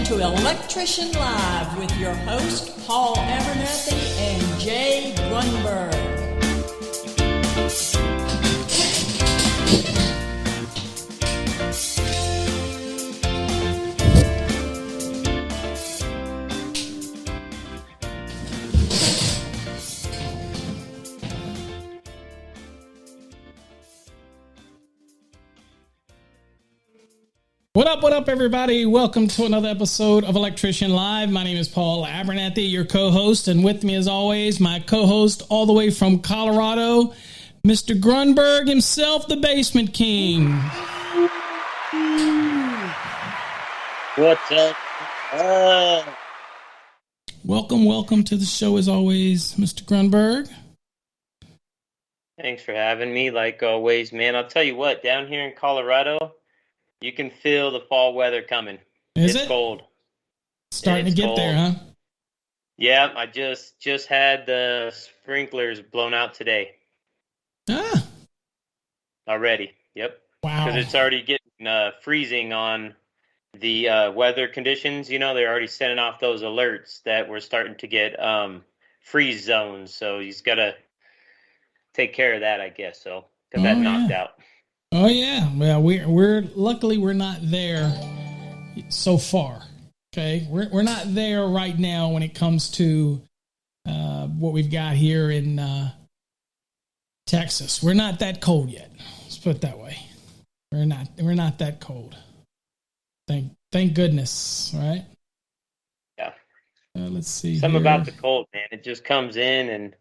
to Electrician Live with your host, Paul Abernathy and Jay Grunberg. What up, everybody? Welcome to another episode of Electrician Live. My name is Paul Abernathy, your co-host, and with me, as always, my co-host all the way from Colorado, Mr. Grunberg himself, the Basement King. What's up? Welcome to the show, as always, Mr. Grunberg. Thanks for having me, like always, man. I'll tell you what, down here in Colorado, you can feel the fall weather coming. It's cold. Starting to get cold. there, huh? Yeah, I just had the sprinklers blown out today. Already. Yep. Wow. Because it's already getting freezing on the weather conditions. You know, they're already sending off those alerts that we're starting to get freeze zones. So you just got to take care of that, I guess. So, because that knocked out. Oh yeah, well we're luckily we're not there so far. Okay, we're not there right now when it comes to what we've got here in Texas. We're not that cold yet. Let's put it that way. We're not that cold. Thank goodness, right? Yeah. Let's see. Something about the cold, man. It just comes in and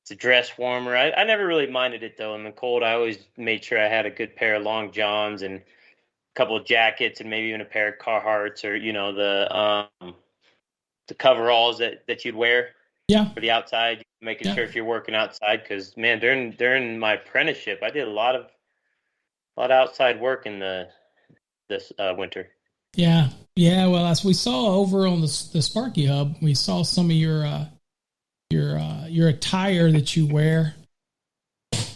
it's a dress warmer. I never really minded it, though. In the cold, I always made sure I had a good pair of long johns and a couple of jackets and maybe even a pair of Carhartts or, you know, the coveralls that you'd wear for the outside, making sure if you're working outside. Because, man, during my apprenticeship, I did a lot of outside work in this winter. Yeah. Well, as we saw over on the Sparky Hub, we saw some of your attire that you wear,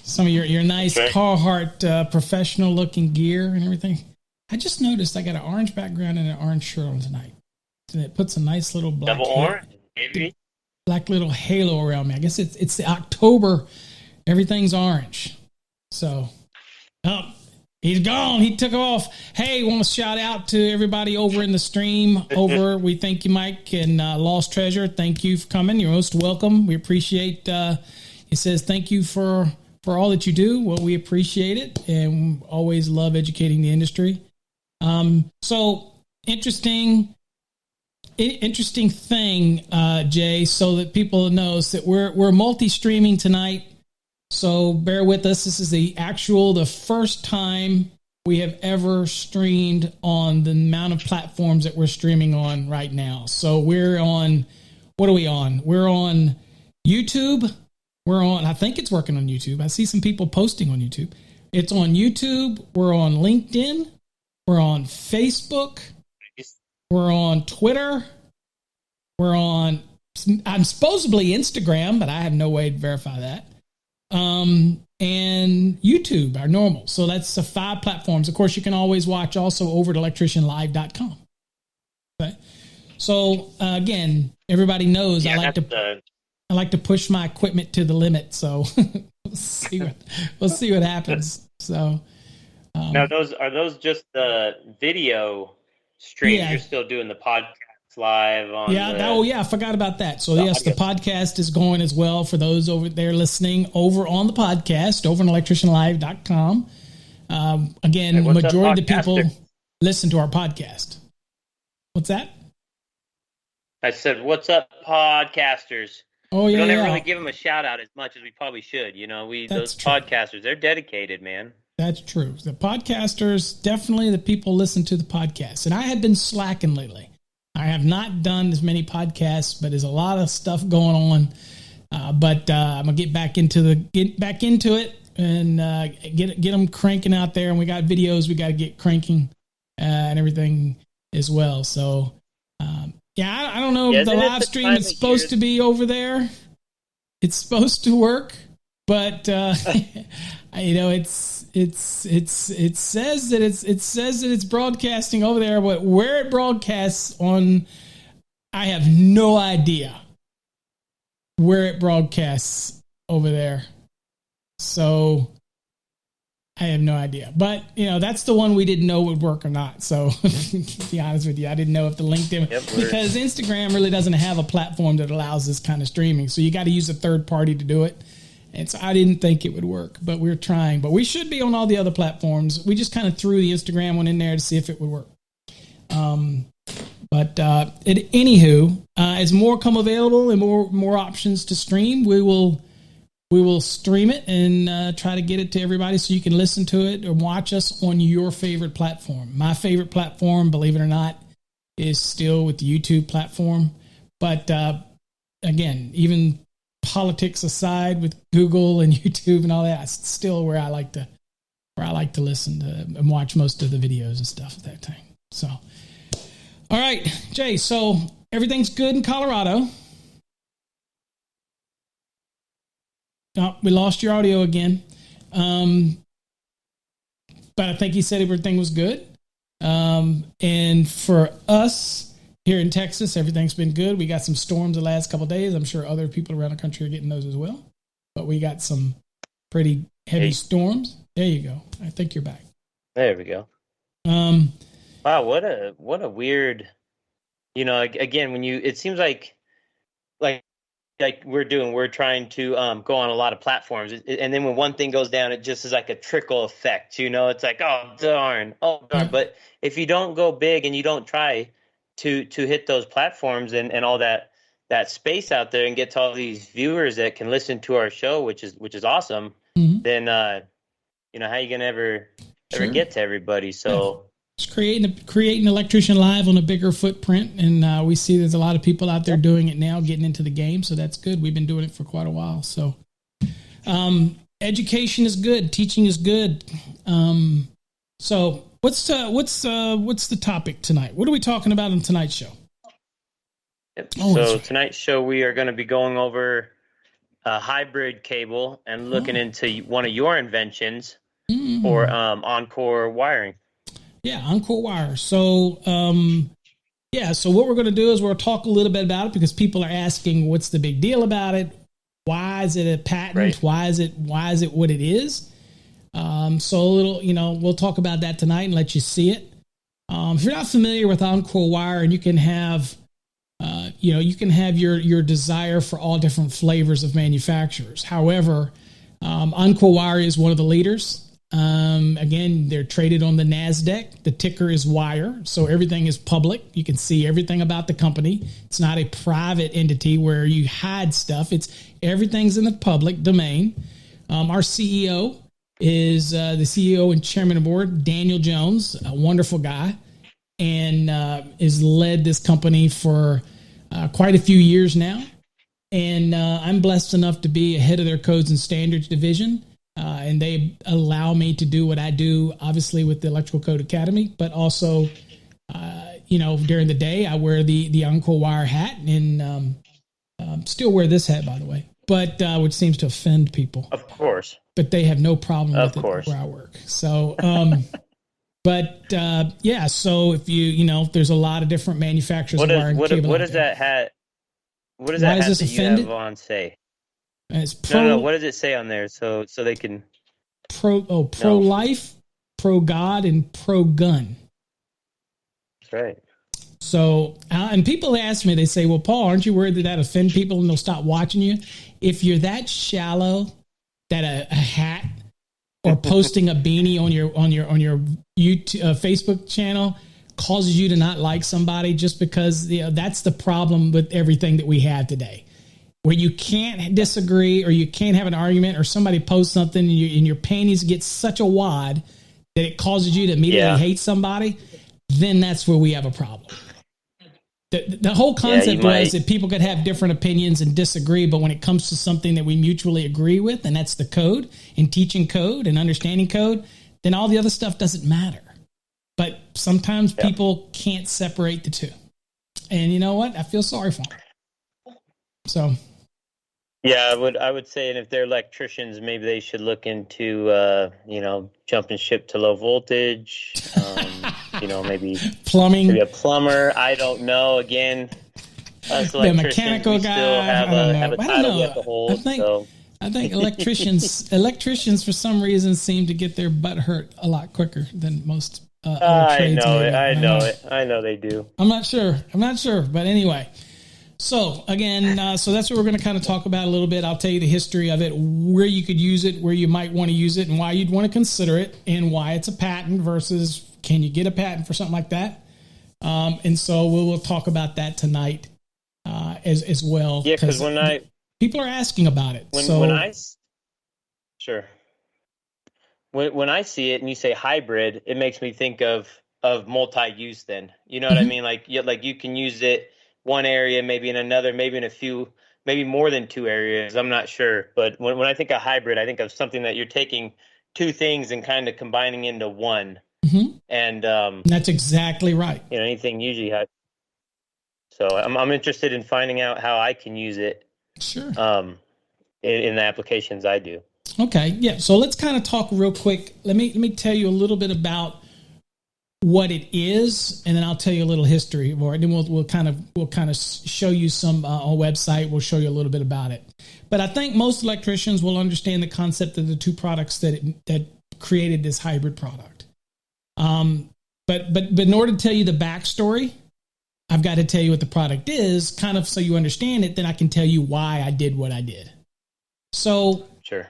some of your nice Carhartt professional looking gear and everything. I just noticed I got an orange background and an orange shirt on tonight, and it puts a nice little black little halo around me. I guess it's the October, everything's orange. So, he's gone. He took off. Hey, want to shout out to everybody over in the stream. We thank you, Mike and Lost Treasure. Thank you for coming. You're most welcome. We appreciate. He says thank you for all that you do. Well, we appreciate it and always love educating the industry. So interesting thing, Jay. So that people know that we're multi-streaming tonight. So bear with us. This is the first time we have ever streamed on the amount of platforms that we're streaming on right now. So we're on, what are we on? We're on YouTube. I think it's working on YouTube. I see some people posting on YouTube. It's on YouTube. We're on LinkedIn. We're on Facebook. We're on Twitter. I'm supposedly Instagram, but I have no way to verify that. And YouTube, our normal. So that's the 5 platforms. Of course, you can always watch also over at electricianlive.com. Okay. So, again, everybody knows I like to push my equipment to the limit. So we'll see what happens. So, now are those just the video streams? Yeah. You're still doing the podcast live on I forgot about that. So yes, the podcast is going as well for those over there listening over on the podcast over on electricianlive.com. Again, majority of the people listen to our podcast. What's that? I said, what's up, podcasters? Oh, yeah. We don't ever really give them a shout out as much as we probably should. You know, those podcasters, they're dedicated, man. That's true. The podcasters, definitely the people listen to the podcast. And I have been slacking lately. I have not done as many podcasts, but there's a lot of stuff going on. But I'm gonna get back into it and get them cranking out there. And we got videos we got to get cranking and everything as well. So I don't know. The live stream is supposed to be over there. It's supposed to work. But it says that it's broadcasting over there, but where it broadcasts on, I have no idea where it broadcasts over there. So I have no idea. But that's the one we didn't know would work or not. So to be honest with you, I didn't know if the LinkedIn, because Instagram really doesn't have a platform that allows this kind of streaming. So you got to use a third party to do it. And so I didn't think it would work, but we're trying. But we should be on all the other platforms. We just kind of threw the Instagram one in there to see if it would work. Anywho, as more come available and more options to stream, we will stream it and try to get it to everybody so you can listen to it or watch us on your favorite platform. My favorite platform, believe it or not, is still with the YouTube platform. But again, even politics aside, with Google and YouTube and all that, it's still where I like to listen to and watch most of the videos and stuff at that time. So, all right, Jay. So everything's good in Colorado. Oh, we lost your audio again, but I think he said everything was good. And for us here in Texas, everything's been good. We got some storms the last couple of days. I'm sure other people around the country are getting those as well. But we got some pretty heavy storms. There you go. I think you're back. There we go. Wow, what a weird. Again, when it seems like we're trying to go on a lot of platforms, and then when one thing goes down, it just is like a trickle effect. It's like, oh darn. But if you don't go big and you don't try to hit those platforms and all that space out there and get to all these viewers that can listen to our show, which is awesome, then how you gonna ever get to everybody? So it's creating Electrician Live on a bigger footprint, and we see there's a lot of people out there doing it now, getting into the game, so that's good. We've been doing it for quite a while. So education is good, teaching is good. So what's the topic tonight? What are we talking about on tonight's show? Yep. So tonight's show, we are going to be going over a hybrid cable and looking into one of your inventions for Encore wiring. Yeah, Encore wire. So so what we're going to do is we'll talk a little bit about it, because people are asking what's the big deal about it? Why is it a patent? Right. Why is it what it is? So a little, we'll talk about that tonight and let you see it. If you're not familiar with Encore wire, and you can have your desire for all different flavors of manufacturers. However, Encore wire is one of the leaders. Again, they're traded on the NASDAQ. The ticker is WIRE, so everything is public. You can see everything about the company. It's not a private entity where you hide stuff. Everything's in the public domain. Our CEO is the CEO and chairman of the board, Daniel Jones, a wonderful guy, and has led this company for quite a few years now. And I'm blessed enough to be head of their codes and standards division. And they allow me to do what I do, obviously, with the Electrical Code Academy, but also, during the day, I wear the Encore wire hat, and still wear this hat, by the way, but which seems to offend people. Of course. But they have no problem with it where I work. So, so if there's a lot of different manufacturers of wiring cable. What does that hat? What does that hat that you have on say? And it's no. What does it say on there? So they can pro life, pro God, and pro gun. That's right. So, and people ask me, they say, "Well, Paul, aren't you worried that offend people and they'll stop watching you?" If you're that shallow that a hat or posting a beanie on your YouTube, Facebook channel causes you to not like somebody, just because that's the problem with everything that we have today. Where you can't disagree, or you can't have an argument, or somebody posts something and your panties get such a wad that it causes you to immediately hate somebody, then that's where we have a problem. The whole concept was that people could have different opinions and disagree, but when it comes to something that we mutually agree with, and that's the code and teaching code and understanding code, then all the other stuff doesn't matter. But sometimes people can't separate the two. And you know what? I feel sorry for them. So... Yeah, I would say, and if they're electricians, maybe they should look into jumping ship to low voltage. Maybe Plumbing, a plumber. I don't know. Again, us the electricians, mechanical we guy. still have I don't know. have a I don't title we know. have to hold. I think electricians for some reason seem to get their butt hurt a lot quicker than most other I trades. know maybe. it. I know it. I know they do. I'm not sure. But anyway. So again, so that's what we're going to kind of talk about a little bit. I'll tell you the history of it, where you could use it, where you might want to use it, and why you'd want to consider it, and why it's a patent versus can you get a patent for something like that. And so we'll talk about that tonight as well. Yeah, because people are asking about it. Sure. When I see it and you say hybrid, it makes me think of multi-use. Then you know what I mean. Like you can use it one area, maybe in another, maybe in a few, maybe more than two areas. I'm not sure, but when I think of hybrid, I think of something that you're taking two things and kind of combining into one. Mm-hmm. And that's exactly right. Anything usually has. So I'm interested in finding out how I can use it. Sure. In the applications I do. Okay. Yeah. So let's kind of talk real quick. Let me tell you a little bit about what it is, and then I'll tell you a little history of it. And we'll kind of show you some on website. We'll show you a little bit about it. But I think most electricians will understand the concept of the two products that created this hybrid product. But in order to tell you the backstory, I've got to tell you what the product is, kind of so you understand it. Then I can tell you why I did what I did. So sure.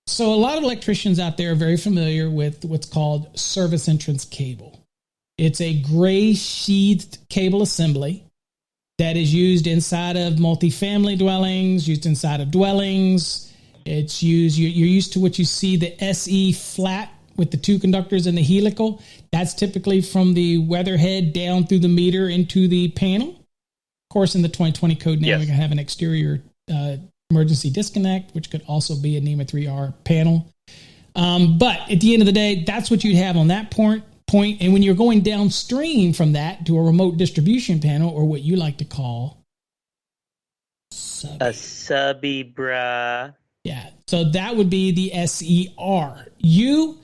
So a lot of electricians out there are very familiar with what's called service entrance cable. It's a gray sheathed cable assembly that is used inside of multifamily dwellings, used inside of dwellings. It's used, you're used to what you see, the SE flat with the two conductors and the helical. That's typically from the weatherhead down through the meter into the panel. Of course, in the 2020 code now, yes, we can have an exterior emergency disconnect, which could also be a NEMA 3R panel. But at the end of the day, that's what you'd have on that point. And when you're going downstream from that to a remote distribution panel, or what you like to call a subby, brah. Yeah. So that would be the SER. U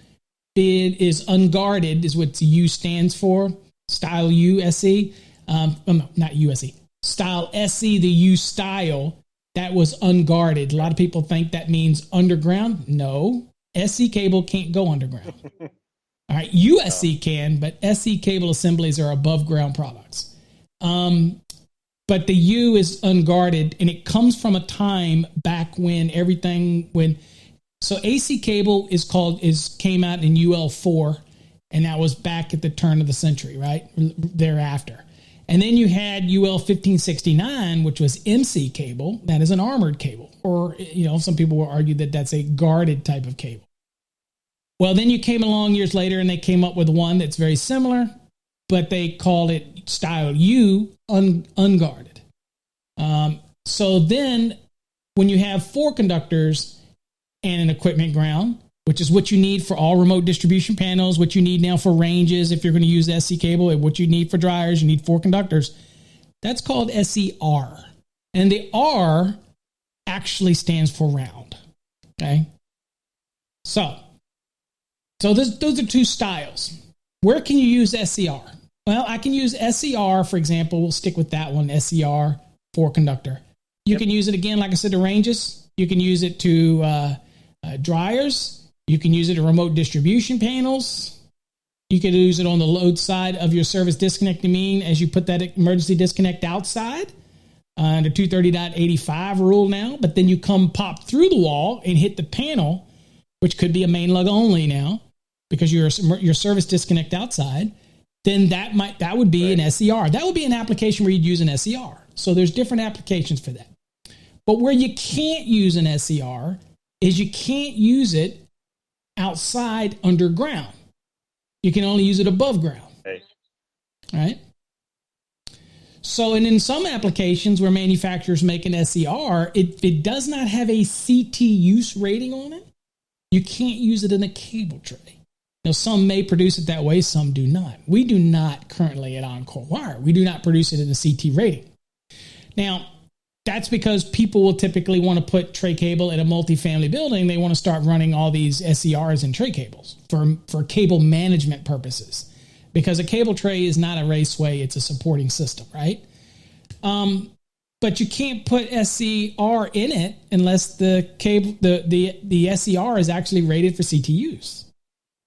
is unguarded, is what U stands for. Style U, SE. No, not USE. Style SE, the U style, that was unguarded. A lot of people think that means underground. No. SE cable can't go underground. All right, USC can, but SE cable assemblies are above ground products. But the U is unguarded, and it comes from a time back when so AC cable came out in UL4, and that was back at the turn of the century, right? Thereafter. And then you had UL 1569, which was MC cable. That is an armored cable, or some people will argue that that's a guarded type of cable. Well, then you came along years later and they came up with one that's very similar, but they called it style U, unguarded. So then when you have four conductors and an equipment ground, which is what you need for all remote distribution panels, what you need now for ranges if you're going to use SC cable, and what you need for dryers, you need four conductors. That's called SER. And the R actually stands for round. Okay? So those are two styles. Where can you use SCR? Well, I can use SCR, for example. We'll stick with that one, SCR, four conductor. You can use it again, like I said, to ranges. You can use it to dryers. You can use it to remote distribution panels. You can use it on the load side of your service disconnect as you put that emergency disconnect outside under 230.85 rule now. But then you come pop through the wall and hit the panel, which could be a main lug only now, because your service disconnect outside, then that would be an SCR. That would be an application where you'd use an SCR. So there's different applications for that. But where you can't use an SCR is you can't use it outside underground. You can only use it above ground. All right? So, and in some applications where manufacturers make an SCR, if it does not have a CT use rating on it, you can't use it in a cable tray. Now, some may produce it that way, some do not. We do not currently at Encore Wire. We do not produce it in a CT rating. Now, that's because people will typically want to put tray cable in a multifamily building. They want to start running all these SCRs and tray cables for cable management purposes, because a cable tray is not a raceway. It's a supporting system, right? But you can't put SCR in it unless the cable, the SCR is actually rated for CTUs.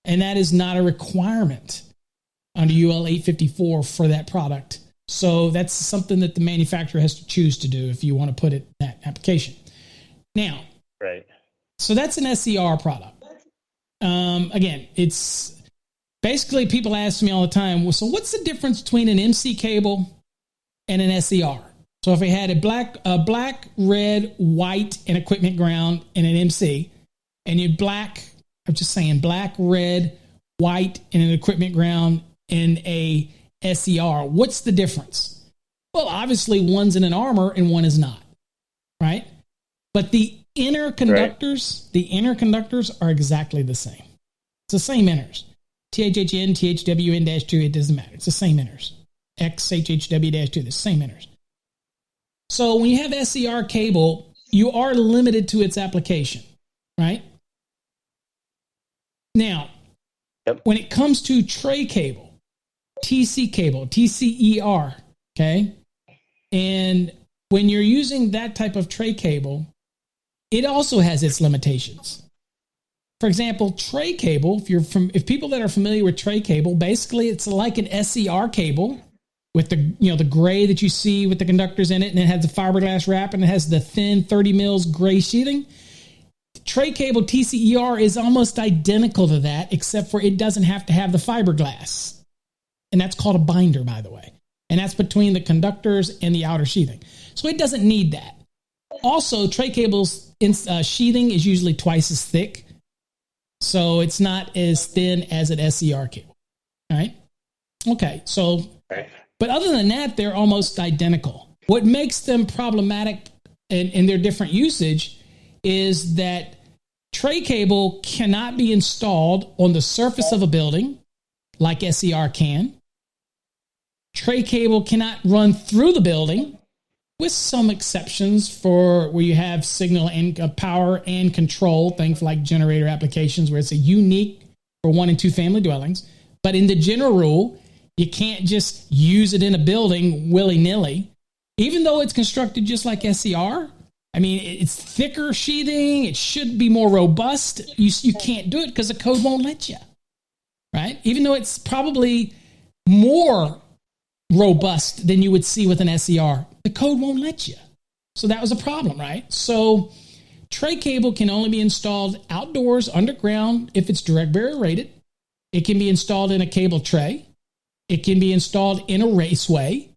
And that is not a requirement under UL 854 for that product. So that's something that the manufacturer has to choose to do if you want to put it in that application. Now, right. So that's an SCR product. Again, it's basically, people ask me all the time, well, so what's the difference between an MC cable and an SCR? So if we had a black, red, white, and equipment ground in an MC, and you black, red, white, and an equipment ground in a SCR, what's the difference? Well, obviously one's in an armor and one is not, right? But the inner conductors, are exactly the same. It's the same inners. THHN, THWN-2, it doesn't matter. It's the same inners. XHHW-2, the same inners. So when you have SCR cable, you are limited to its application, right? Now, when it comes to tray cable, TC cable, TCER, okay? And when you're using that type of tray cable, it also has its limitations. For example, tray cable, if people that are familiar with tray cable, basically it's like an SCR cable with the gray that you see with the conductors in it, and it has the fiberglass wrap, and it has the thin 30 mils gray sheathing. Tray cable TCER is almost identical to that, except for it doesn't have to have the fiberglass. And that's called a binder, by the way. And that's between the conductors and the outer sheathing. So it doesn't need that. Also, tray cable's sheathing is usually twice as thick. So it's not as thin as an SCR cable. All right? Okay, so, but other than that, they're almost identical. What makes them problematic in their different usage is that tray cable cannot be installed on the surface of a building like SCR can. Tray cable cannot run through the building, with some exceptions for where you have signal and power and control, things like generator applications where it's a unique for 1 and 2 family dwellings. But in the general rule, you can't just use it in a building willy-nilly. Even though it's constructed just like SCR, I mean, it's thicker sheathing, it should be more robust. You can't do it because the code won't let you, right? Even though it's probably more robust than you would see with an SCR, the code won't let you. So that was a problem, right? So tray cable can only be installed outdoors, underground, if it's direct barrier rated. It can be installed in a cable tray. It can be installed in a raceway.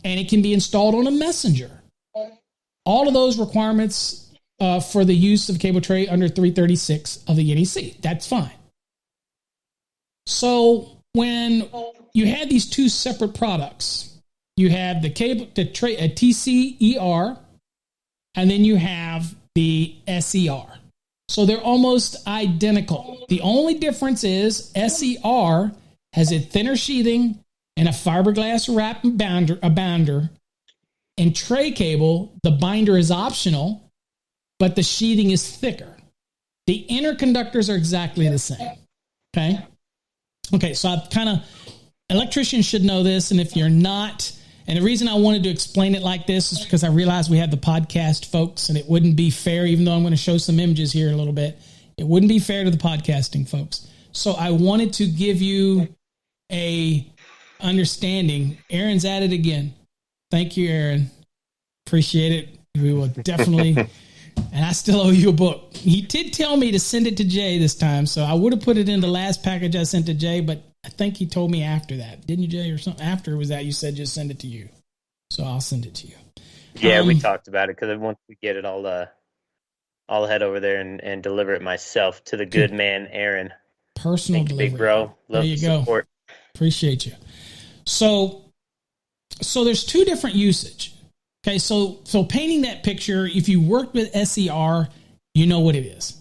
And it can be installed on a messenger. All of those requirements for the use of cable tray under 336 of the NEC. That's fine. So when you had these two separate products, you have the cable, the tray, a TCER, and then you have the SCR. So they're almost identical. The only difference is SCR has a thinner sheathing and a fiberglass wrap binder. In tray cable, the binder is optional, but the sheathing is thicker. The inner conductors are exactly the same. Okay, so I've kind of, electricians should know this, and if you're not, and the reason I wanted to explain it like this is because I realized we have the podcast folks, and it wouldn't be fair, even though I'm going to show some images here in a little bit, it wouldn't be fair to the podcasting folks. So I wanted to give you a understanding. Aaron's at it again. Thank you, Aaron. Appreciate it. We will definitely, and I still owe you a book. He did tell me to send it to Jay this time, so I would have put it in the last package I sent to Jay, but I think he told me after that. Didn't you, Jay, or something? After it was that, you said just send it to you. So I'll send it to you. Yeah, we talked about it, because once we get it, I'll head over there and deliver it myself to the good man, Aaron. Personal Thank delivery. you, big bro. Love there you the go. Support. Appreciate you. So there's two different usage. Okay, so painting that picture, if you worked with SCR, you know what it is.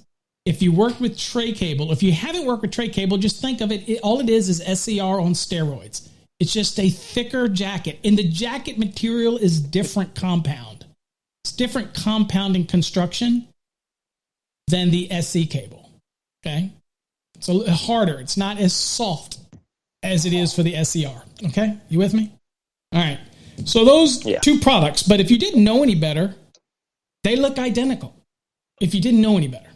If you worked with tray cable, if you haven't worked with tray cable, just think of it. All it is SCR on steroids. It's just a thicker jacket, and the jacket material is different compound. It's different compounding construction than the SE cable. Okay. It's a little harder. It's not as soft as it is for the SER. Okay. You with me? All right. So those two products, but if you didn't know any better, they look identical. If you didn't know any better.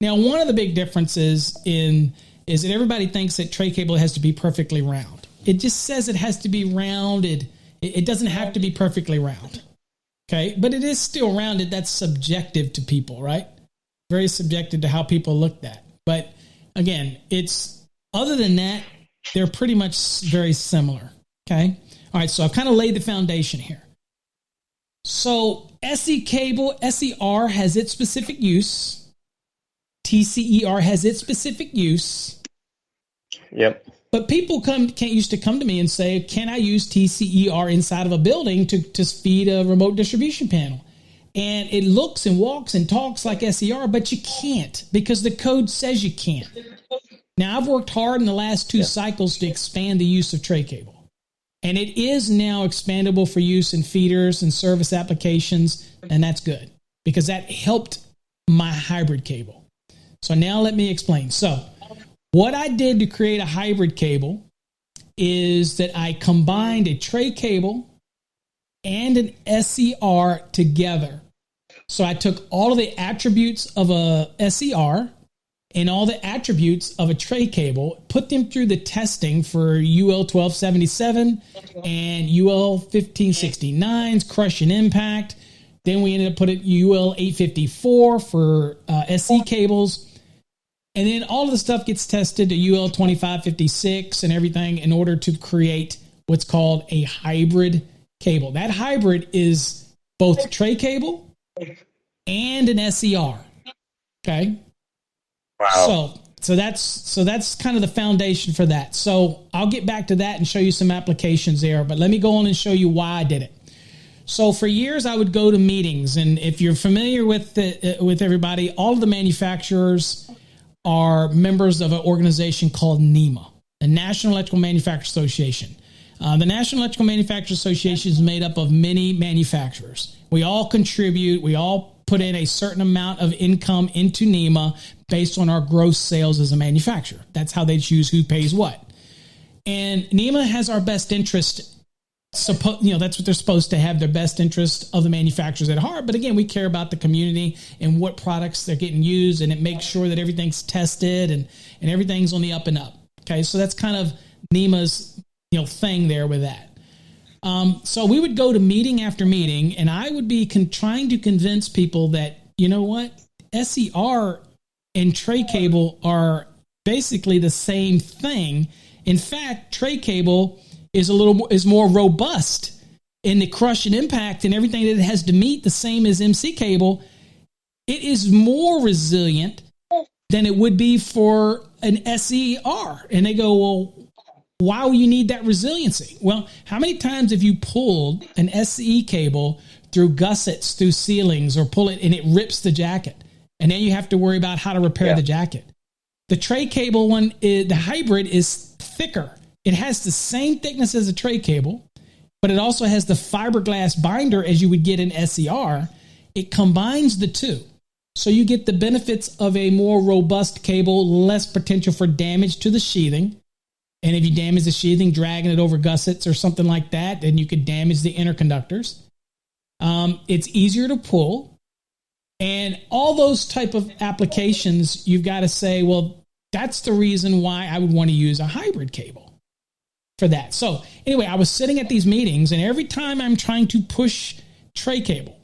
Now, one of the big differences is that everybody thinks that tray cable has to be perfectly round. It just says it has to be rounded. It doesn't have to be perfectly round. Okay. But it is still rounded. That's subjective to people, right? Very subjective to how people look at. But again, it's other than that, they're pretty much very similar. Okay. All right. So I've kind of laid the foundation here. So SE cable, SER has its specific use. TCER has its specific use. Yep. But people used to come to me and say, can I use TCER inside of a building to feed a remote distribution panel? And it looks and walks and talks like SER, but you can't because the code says you can't. Now, I've worked hard in the last two cycles to expand the use of tray cable. And it is now expandable for use in feeders and service applications, and that's good because that helped my hybrid cable. So now let me explain. So what I did to create a hybrid cable is that I combined a tray cable and an SER together. So I took all of the attributes of a SER and all the attributes of a tray cable, put them through the testing for UL 1277 and UL 1569's crush and impact. Then we ended up putting UL 854 for SE cables. And then all of the stuff gets tested to UL 2556 and everything in order to create what's called a hybrid cable. That hybrid is both tray cable and an SER. Okay. Wow. So that's kind of the foundation for that. So I'll get back to that and show you some applications there, but let me go on and show you why I did it. So for years I would go to meetings, and if you're familiar with everybody, all of the manufacturers are members of an organization called NEMA, the National Electrical Manufacturers Association. The National Electrical Manufacturers Association is made up of many manufacturers. We all contribute. We all put in a certain amount of income into NEMA based on our gross sales as a manufacturer. That's how they choose who pays what. And NEMA has our best interest. That's what they're supposed to have, their best interest of the manufacturers at heart. But again, we care about the community and what products they're getting used, and it makes sure that everything's tested and everything's on the up and up. Okay, so that's kind of NEMA's thing there with that. So we would go to meeting after meeting, and I would be trying to convince people that, you know what, SER and tray cable are basically the same thing. In fact, tray cable is more robust in the crush and impact and everything that it has to meet, the same as MC cable. It is more resilient than it would be for an SER. And they go, well, why will you need that resiliency? Well, how many times have you pulled an SE cable through gussets, through ceilings, or pull it and it rips the jacket? And then you have to worry about how to repair the jacket. The tray cable one, the hybrid, is thicker. It has the same thickness as a tray cable, but it also has the fiberglass binder as you would get in SER. It combines the two. So you get the benefits of a more robust cable, less potential for damage to the sheathing. And if you damage the sheathing, dragging it over gussets or something like that, then you could damage the interconductors. It's easier to pull. And all those type of applications, you've got to say, well, that's the reason why I would want to use a hybrid cable for that. So anyway, I was sitting at these meetings, and every time I'm trying to push tray cable,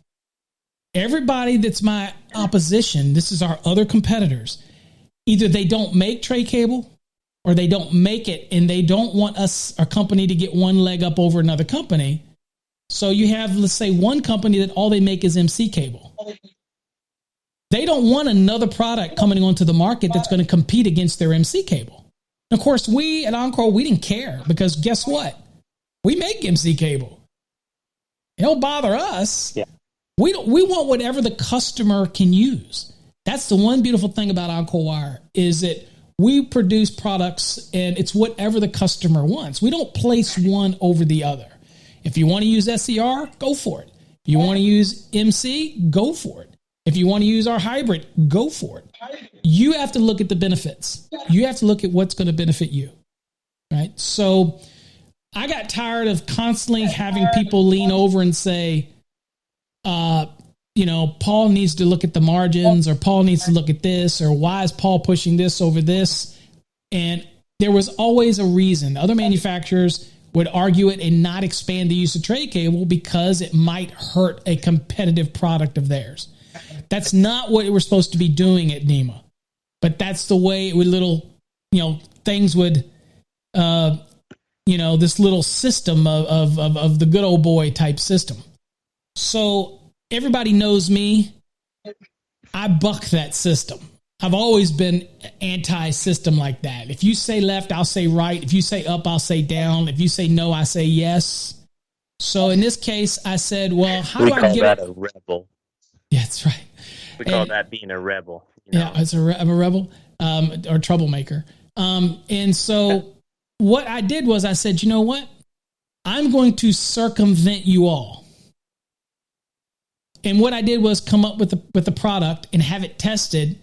everybody that's my opposition, this is our other competitors, either they don't make tray cable or they don't make it, and they don't want our company to get one leg up over another company. So you have, let's say, one company that all they make is MC cable. They don't want another product coming onto the market that's going to compete against their MC cable. And of course, we at Encore, we didn't care, because guess what? We make MC cable. It don't bother us. Yeah. We want whatever the customer can use. That's the one beautiful thing about Encore Wire, is that we produce products and it's whatever the customer wants. We don't place one over the other. If you want to use SER, go for it. If you want to use MC, go for it. If you want to use our hybrid, go for it. You have to look at the benefits. You have to look at what's going to benefit you, right? So I got tired of constantly having people lean over and say, Paul needs to look at the margins, or Paul needs to look at this, or why is Paul pushing this over this? And there was always a reason. Other manufacturers would argue it and not expand the use of tray cable because it might hurt a competitive product of theirs. That's not what we're supposed to be doing at NEMA, but that's the way it would things would, this little system of the good old boy type system. So everybody knows me. I buck that system. I've always been anti-system like that. If you say left, I'll say right. If you say up, I'll say down. If you say no, I say yes. So in this case, I said, well, how do I get it? We call that a rebel. Yeah, that's right. We call that being a rebel. Yeah, I'm a rebel or troublemaker. And so what I did was I said, you know what? I'm going to circumvent you all. And what I did was come up with the product and have it tested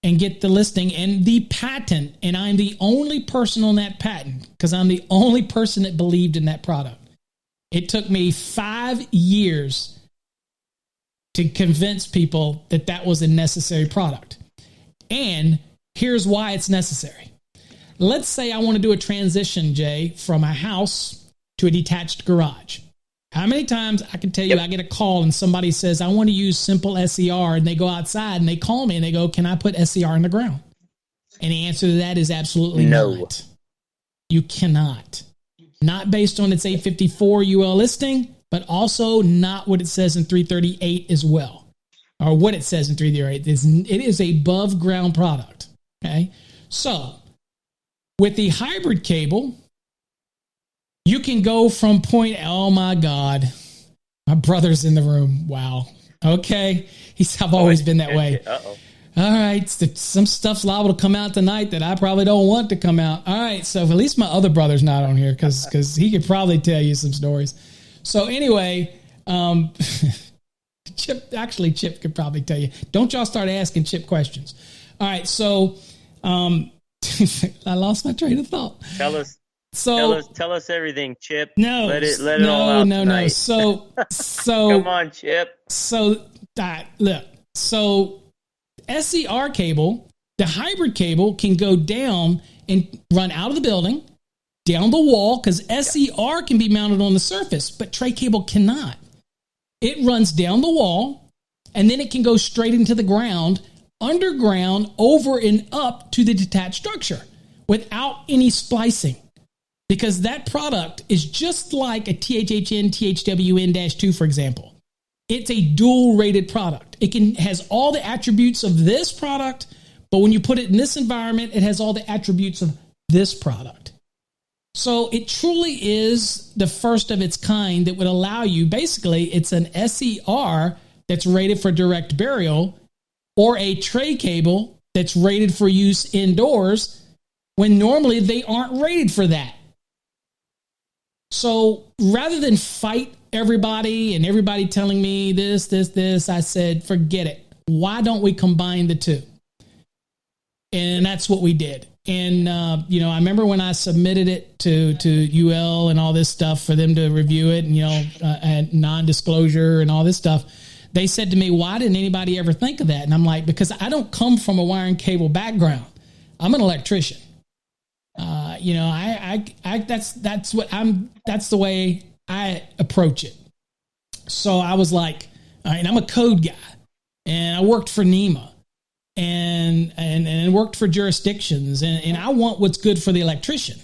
and get the listing and the patent. And I'm the only person on that patent because I'm the only person that believed in that product. It took me 5 years to convince people that was a necessary product. And here's why it's necessary. Let's say I want to do a transition, Jay, from a house to a detached garage. How many times I can tell you, I get a call and somebody says, I want to use simple SCR, and they go outside and they call me and they go, can I put SCR in the ground? And the answer to that is absolutely not. You cannot. Not based on its 854 UL listing, but also not what it says in 338 as well, or what it says in 338. It is a above ground product. Okay. So with the hybrid cable, you can go from oh my God, my brother's in the room. Wow. Okay. I've always been that way. Uh-oh. All right. Some stuff's liable to come out tonight that I probably don't want to come out. All right. So at least my other brother's not on here because he could probably tell you some stories. So anyway, Chip could probably tell you. Don't y'all start asking Chip questions. All right. So I lost my train of thought. Tell us everything, Chip. No, let it all out tonight. So come on, Chip. So look. So SCR cable, the hybrid cable, can go down and run out of the building, down the wall, because SCR can be mounted on the surface, but tray cable cannot. It runs down the wall, and then it can go straight into the ground, underground, over and up to the detached structure without any splicing. Because that product is just like a THHN, THWN-2, for example. It's a dual-rated product. It has all the attributes of this product, but when you put it in this environment, it has all the attributes of this product. So it truly is the first of its kind that would allow you, basically, it's an SCR that's rated for direct burial or a tray cable that's rated for use indoors when normally they aren't rated for that. So rather than fight everybody and everybody telling me this, I said, forget it. Why don't we combine the two? And that's what we did. And, I remember when I submitted it to UL and all this stuff for them to review it and non-disclosure and all this stuff, they said to me, why didn't anybody ever think of that? And I'm like, because I don't come from a wiring cable background. I'm an electrician. That's the way I approach it. So I was like, all right, I'm a code guy and I worked for NEMA and worked for jurisdictions and I want what's good for the electrician.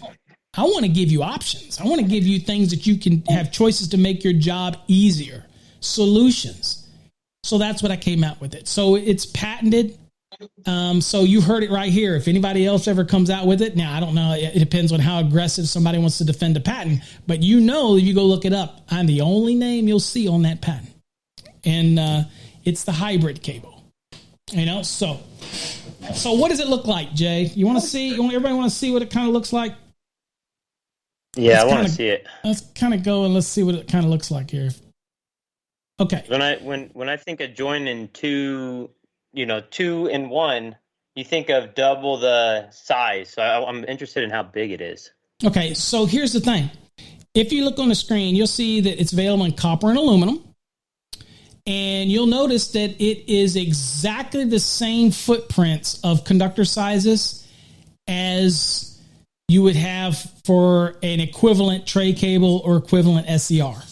I want to give you options. I want to give you things that you can have choices to make your job easier, solutions. So that's what I came out with it. So it's patented. So you heard it right here. If anybody else ever comes out with it, now I don't know. It depends on how aggressive somebody wants to defend a patent, but if you go look it up, I'm the only name you'll see on that patent. And, it's the hybrid cable, so what does it look like, Jay? Everybody want to see what it kind of looks like? Yeah, I want to see it. Let's kind of go and let's see what it kind of looks like here. Okay. When I think of joining two in one, you think of double the size. So I'm interested in how big it is. Okay. So here's the thing. If you look on the screen, you'll see that it's available in copper and aluminum. And you'll notice that it is exactly the same footprints of conductor sizes as you would have for an equivalent tray cable or equivalent SCR.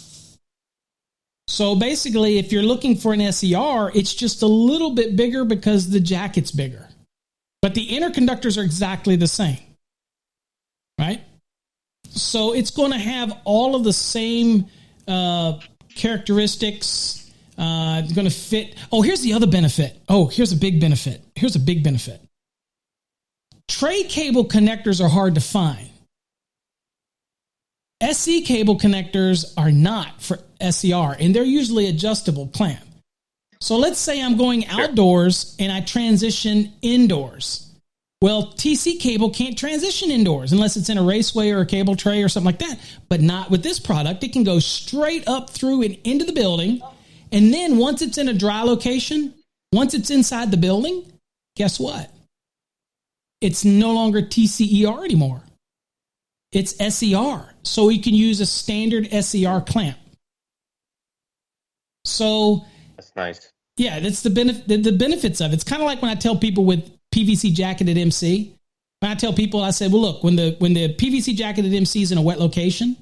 So basically, if you're looking for an SCR, it's just a little bit bigger because the jacket's bigger. But the inner conductors are exactly the same, right? So it's going to have all of the same characteristics. It's going to fit. Oh, here's the other benefit. Oh, here's a big benefit. Tray cable connectors are hard to find. SC cable connectors are not for SCR, and they're usually adjustable clamp. So let's say I'm going outdoors and I transition indoors. Well, TC cable can't transition indoors unless it's in a raceway or a cable tray or something like that. But not with this product. It can go straight up through and into the building. And then once it's in a dry location, once it's inside the building, guess what? It's no longer TCER anymore. It's SER. So you can use a standard SER clamp. So that's nice. Yeah, that's the benefits of it. It's kind of like when I tell people with PVC jacketed MC. When I tell people, I say, well, look, when the PVC jacketed MC is in a wet location,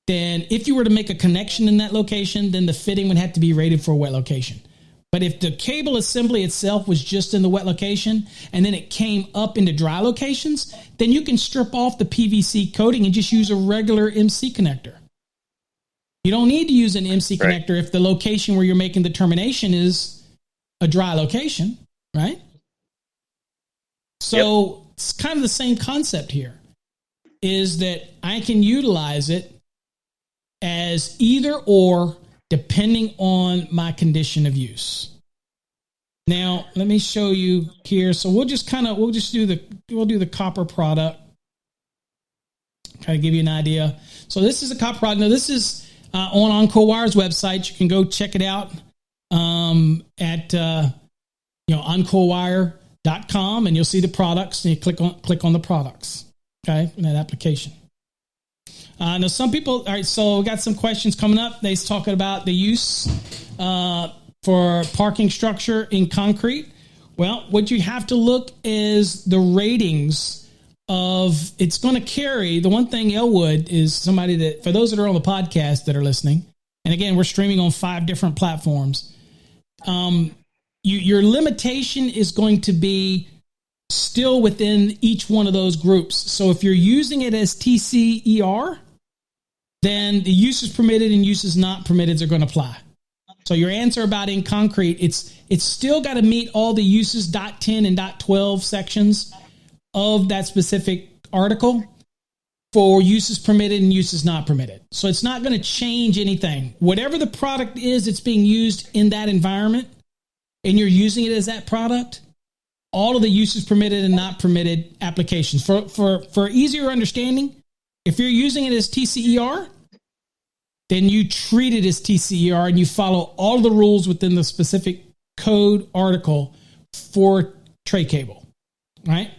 then if you were to make a connection in that location, then the fitting would have to be rated for a wet location. But if the cable assembly itself was just in the wet location and then it came up into dry locations, then you can strip off the PVC coating and just use a regular MC connector. You don't need to use an MC connector if the location where you're making the termination is a dry location, right? So It's kind of the same concept here, is that I can utilize it as either or depending on my condition of use. Now, let me show you here. So we'll do the copper product. Kind of give you an idea. So this is a copper product. Now this is on Encore Wire's website. You can go check it out at EncoreWire.com, and you'll see the products, and you click on the products. Okay, in that application. Now, some people, all right, so we got some questions coming up. They're talking about the use for parking structure in concrete. Well, what you have to look is the ratings of, it's going to carry, the one thing Elwood is somebody that, for those that are on the podcast that are listening, and again, we're streaming on 5 different platforms, your limitation is going to be still within each one of those groups. So if you're using it as TCER, then the uses permitted and uses not permitted are going to apply. So your answer about in concrete, it's still got to meet all the uses .10 and .12 sections of that specific article for uses permitted and uses not permitted. So it's not going to change anything. Whatever the product is that's being used in that environment, and you're using it as that product, all of the uses permitted and not permitted applications. For easier understanding, if you're using it as TCER, then you treat it as TCER and you follow all the rules within the specific code article for tray cable, right?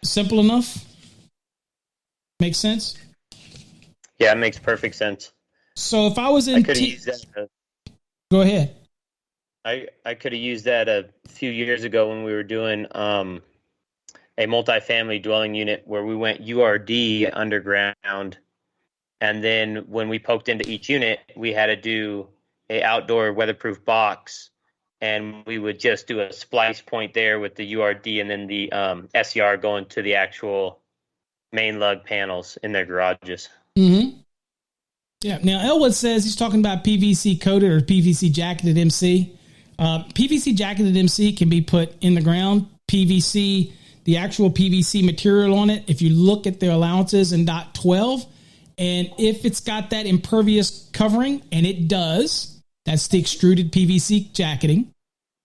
Simple enough? Makes sense? Yeah, it makes perfect sense. So if I was in... Go ahead. I could have used that a few years ago when we were doing a multifamily dwelling unit where we went URD underground. And then when we poked into each unit, we had to do a outdoor weatherproof box. And we would just do a splice point there with the URD and then the SCR going to the actual main lug panels in their garages. Mm-hmm. Yeah. Now, Elwood says he's talking about PVC coated or PVC jacketed MC. PVC jacketed MC can be put in the ground. PVC, the actual PVC material on it, if you look at the allowances in .12, and if it's got that impervious covering, and it does, that's the extruded PVC jacketing,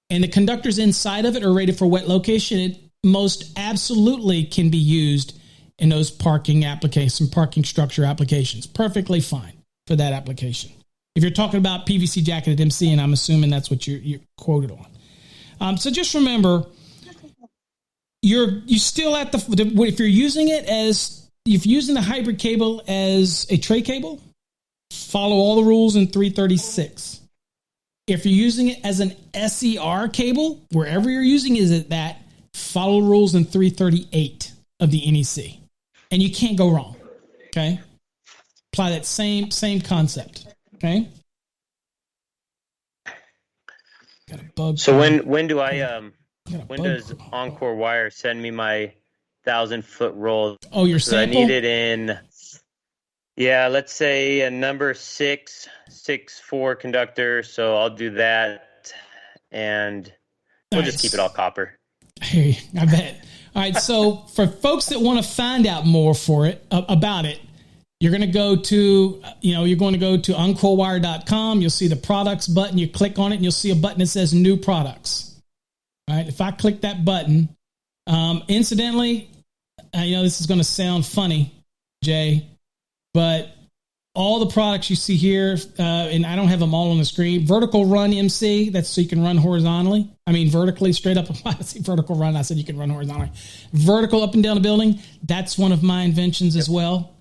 and the conductors inside of it are rated for wet location, it most absolutely can be used in those parking applications, parking structure applications. Perfectly fine for that application. If you're talking about PVC jacketed MC, and I'm assuming that's what you're quoted on. So just remember, you still at if you're using it as, if you're using the hybrid cable as a tray cable, follow all the rules in 336. If you're using it as an SER cable, wherever you're using it at that, follow the rules in 338 of the NEC. And you can't go wrong. Okay? Apply that same concept. Okay? Got a bug. So when does Encore Wire send me my 1,000-foot roll? Oh, your sample? I need it in, let's say a number 6/4 conductor. So I'll do that, and we'll just keep it all copper. Hey, I bet. All right. So for folks that want to find out more about it, you're going to go to, encorewire.com. You'll see the products button. You click on it and you'll see a button that says new products. All right. If I click that button, incidentally, I know this is going to sound funny, Jay, but all the products you see here, and I don't have them all on the screen. Vertical run MC, that's so you can run horizontally. I mean, vertically, straight up. I see vertical run. I said you can run horizontally. Vertical up and down the building. That's one of my inventions as well.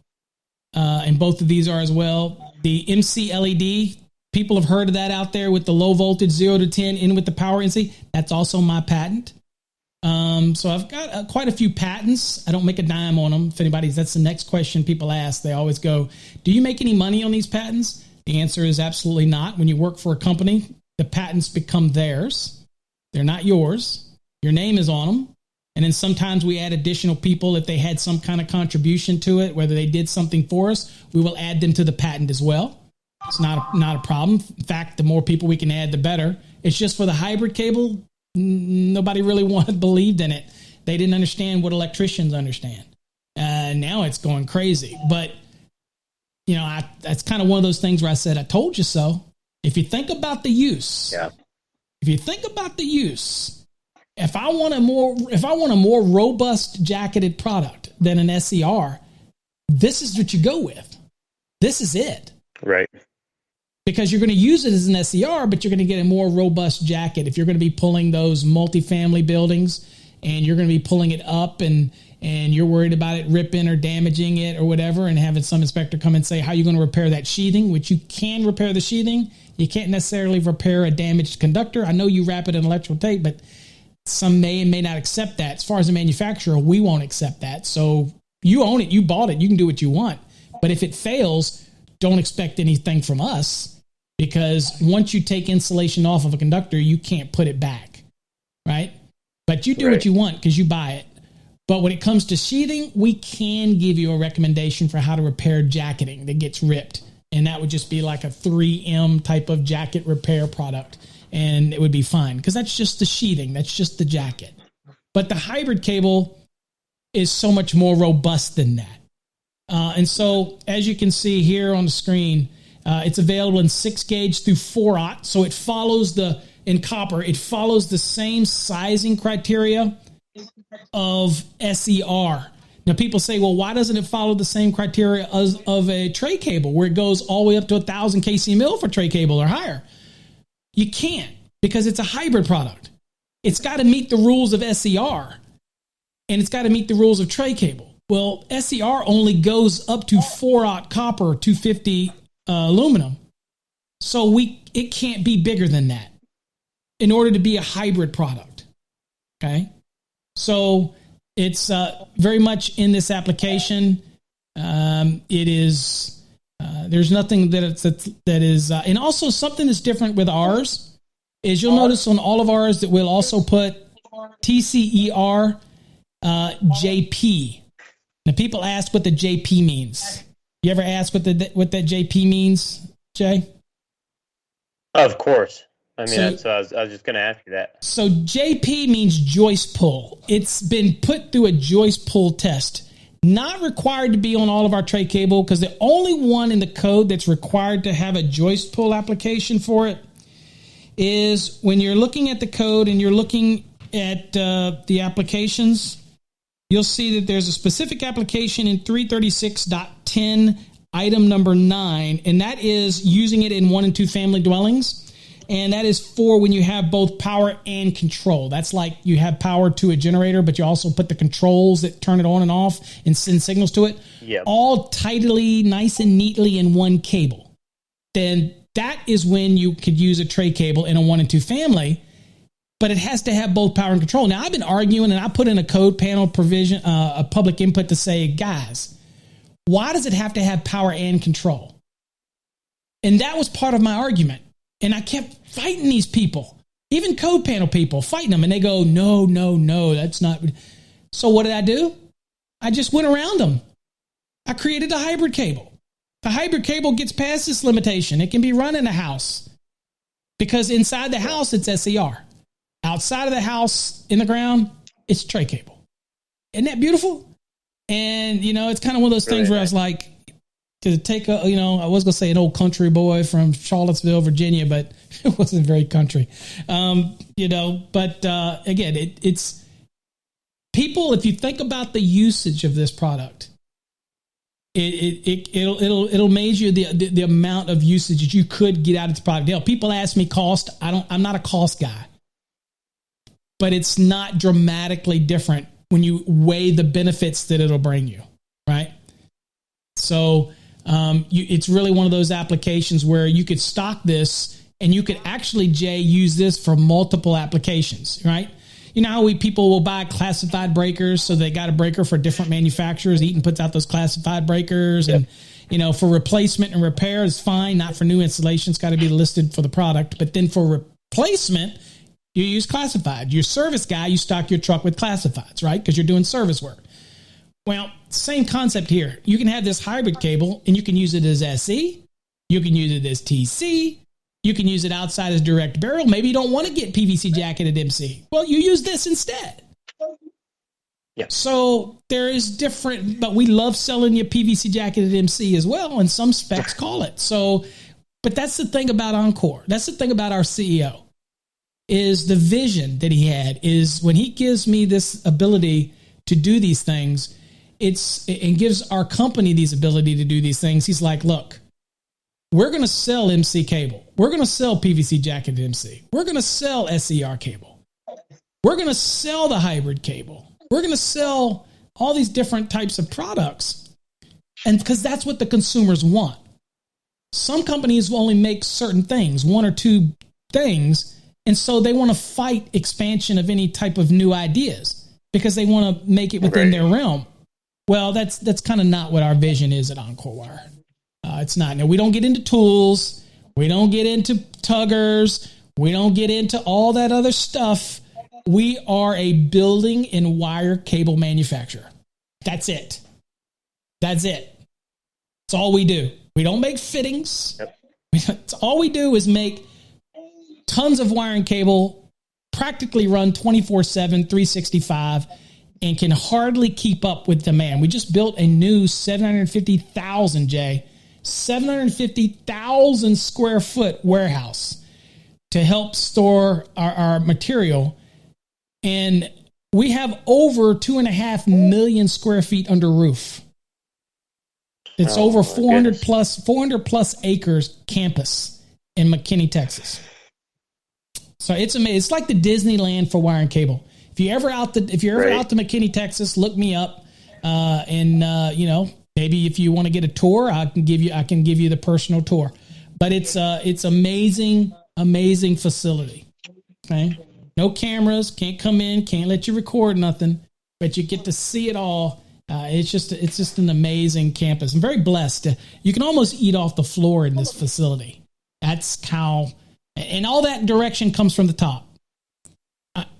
And both of these are as well. The MC LED, people have heard of that out there with the low voltage 0 to 10 in with the power MC. That's also my patent. So I've got quite a few patents. I don't make a dime on them. That's the next question people ask. They always go, do you make any money on these patents? The answer is absolutely not. When you work for a company, the patents become theirs. They're not yours. Your name is on them. And then sometimes we add additional people if they had some kind of contribution to it, whether they did something for us, we will add them to the patent as well. It's not a problem. In fact, the more people we can add, the better. It's just for the hybrid cable, nobody really believed in it. They didn't understand what electricians understand. Now it's going crazy. But, that's kind of one of those things where I said, I told you so. If you think about the use, if I want a more robust jacketed product than an SER, this is what you go with. This is it. Right. Because you're going to use it as an SER, but you're going to get a more robust jacket. If you're going to be pulling those multifamily buildings and you're going to be pulling it up and you're worried about it ripping or damaging it or whatever, and having some inspector come and say, how are you going to repair that sheathing, which you can repair the sheathing. You can't necessarily repair a damaged conductor. I know you wrap it in electrical tape, but some may and may not accept that. As far as a manufacturer, we won't accept that. So you own it. You bought it. You can do what you want. But if it fails, don't expect anything from us, because once you take insulation off of a conductor, you can't put it back, right? But you do what you want because you buy it. But when it comes to sheathing, we can give you a recommendation for how to repair jacketing that gets ripped. And that would just be like a 3M type of jacket repair product. And it would be fine because that's just the sheathing. That's just the jacket. But the hybrid cable is so much more robust than that. And so as you can see here on the screen, it's available in 6 gauge through 4/0. So it follows in copper, it follows the same sizing criteria of SER. Now people say, well, why doesn't it follow the same criteria of a tray cable where it goes all the way up to 1,000 kc mil for tray cable or higher? You can't, because it's a hybrid product. It's got to meet the rules of SER, and it's got to meet the rules of tray cable. Well, SER only goes up to 4/0 copper, 250 aluminum. So it can't be bigger than that in order to be a hybrid product. Okay? So it's very much in this application. It is... there's nothing that is, and also something that's different with ours is you'll notice on all of ours that we'll also put TCER JP. Now people ask what the JP means. You ever ask what that JP means, Jay? Of course. I mean, I was just going to ask you that. So JP means joist pull. It's been put through a joist pull test. Not required to be on all of our tray cable, because the only one in the code that's required to have a joist pull application for it is when you're looking at the code and you're looking at the applications, you'll see that there's a specific application in 336.10 item number 9, and that is using it in 1 and 2 family dwellings. And that is for when you have both power and control. That's like you have power to a generator, but you also put the controls that turn it on and off and send signals to it. Yep. All tightly, nice and neatly in one cable. Then that is when you could use a tray cable in a 1 and 2 family, but it has to have both power and control. Now, I've been arguing, and I put in a code panel provision, a public input to say, guys, why does it have to have power and control? And that was part of my argument. And I kept fighting these people, even code panel people, fighting them. And they go, no, that's not. So what did I do? I just went around them. I created a hybrid cable. The hybrid cable gets past this limitation. It can be run in a house because inside the house, it's SCR. Outside of the house, in the ground, it's tray cable. Isn't that beautiful? And, it's kind of one of those things where I was like, to take I was going to say an old country boy from Charlottesville, Virginia, but it wasn't very country. Again, it's people, if you think about the usage of this product, it'll amaze you the amount of usage that you could get out of this product. People ask me cost. I'm not a cost guy, but it's not dramatically different when you weigh the benefits that it'll bring you, right? So it's really one of those applications where you could stock this and you could actually, Jay, use this for multiple applications, right? You know how people will buy classified breakers, so they got a breaker for different manufacturers. Eaton puts out those classified breakers, Yep. And for replacement and repair is fine. Not for new installation; it's got to be listed for the product. But then for replacement, you use classified. Your service guy, you stock your truck with classifieds, right? Because you're doing service work. Well, same concept here. You can have this hybrid cable, and you can use it as SE. You can use it as TC. You can use it outside as direct barrel. Maybe you don't want to get PVC jacketed MC. Well, you use this instead. Yeah. So there is different, but we love selling you PVC jacketed MC as well, and some specs call it. So, but that's the thing about Encore. That's the thing about our CEO, is the vision that he had is when he gives me this ability to do these things, and gives our company these ability to do these things. He's like, look, we're going to sell MC cable. We're going to sell PVC jacketed MC. We're going to sell SCR cable. We're going to sell the hybrid cable. We're going to sell all these different types of products. And because that's what the consumers want. Some companies will only make certain things, 1 or 2 things. And so they want to fight expansion of any type of new ideas because they want to make it within their realm. Well, that's kind of not what our vision is at Encore Wire. It's not. Now, we don't get into tools. We don't get into tuggers. We don't get into all that other stuff. We are a building and wire cable manufacturer. That's it. That's all we do. We don't make fittings. Yep. All we do is make tons of wire and cable, practically run 24/7, 365, and can hardly keep up with demand. We just built a new 750,000 square foot warehouse to help store our material. And we have over 2.5 million square feet under roof. It's over 400 plus acres campus in McKinney, Texas. So it's amazing. It's like the Disneyland for wire and cable. If you're ever out to McKinney, Texas, look me up. Maybe if you want to get a tour, I can give you the personal tour. But it's amazing facility. Okay, no cameras, can't come in, can't let you record nothing, but you get to see it all. It's just an amazing campus. I'm very blessed. You can almost eat off the floor in this facility. That's how, and all that direction comes from the top.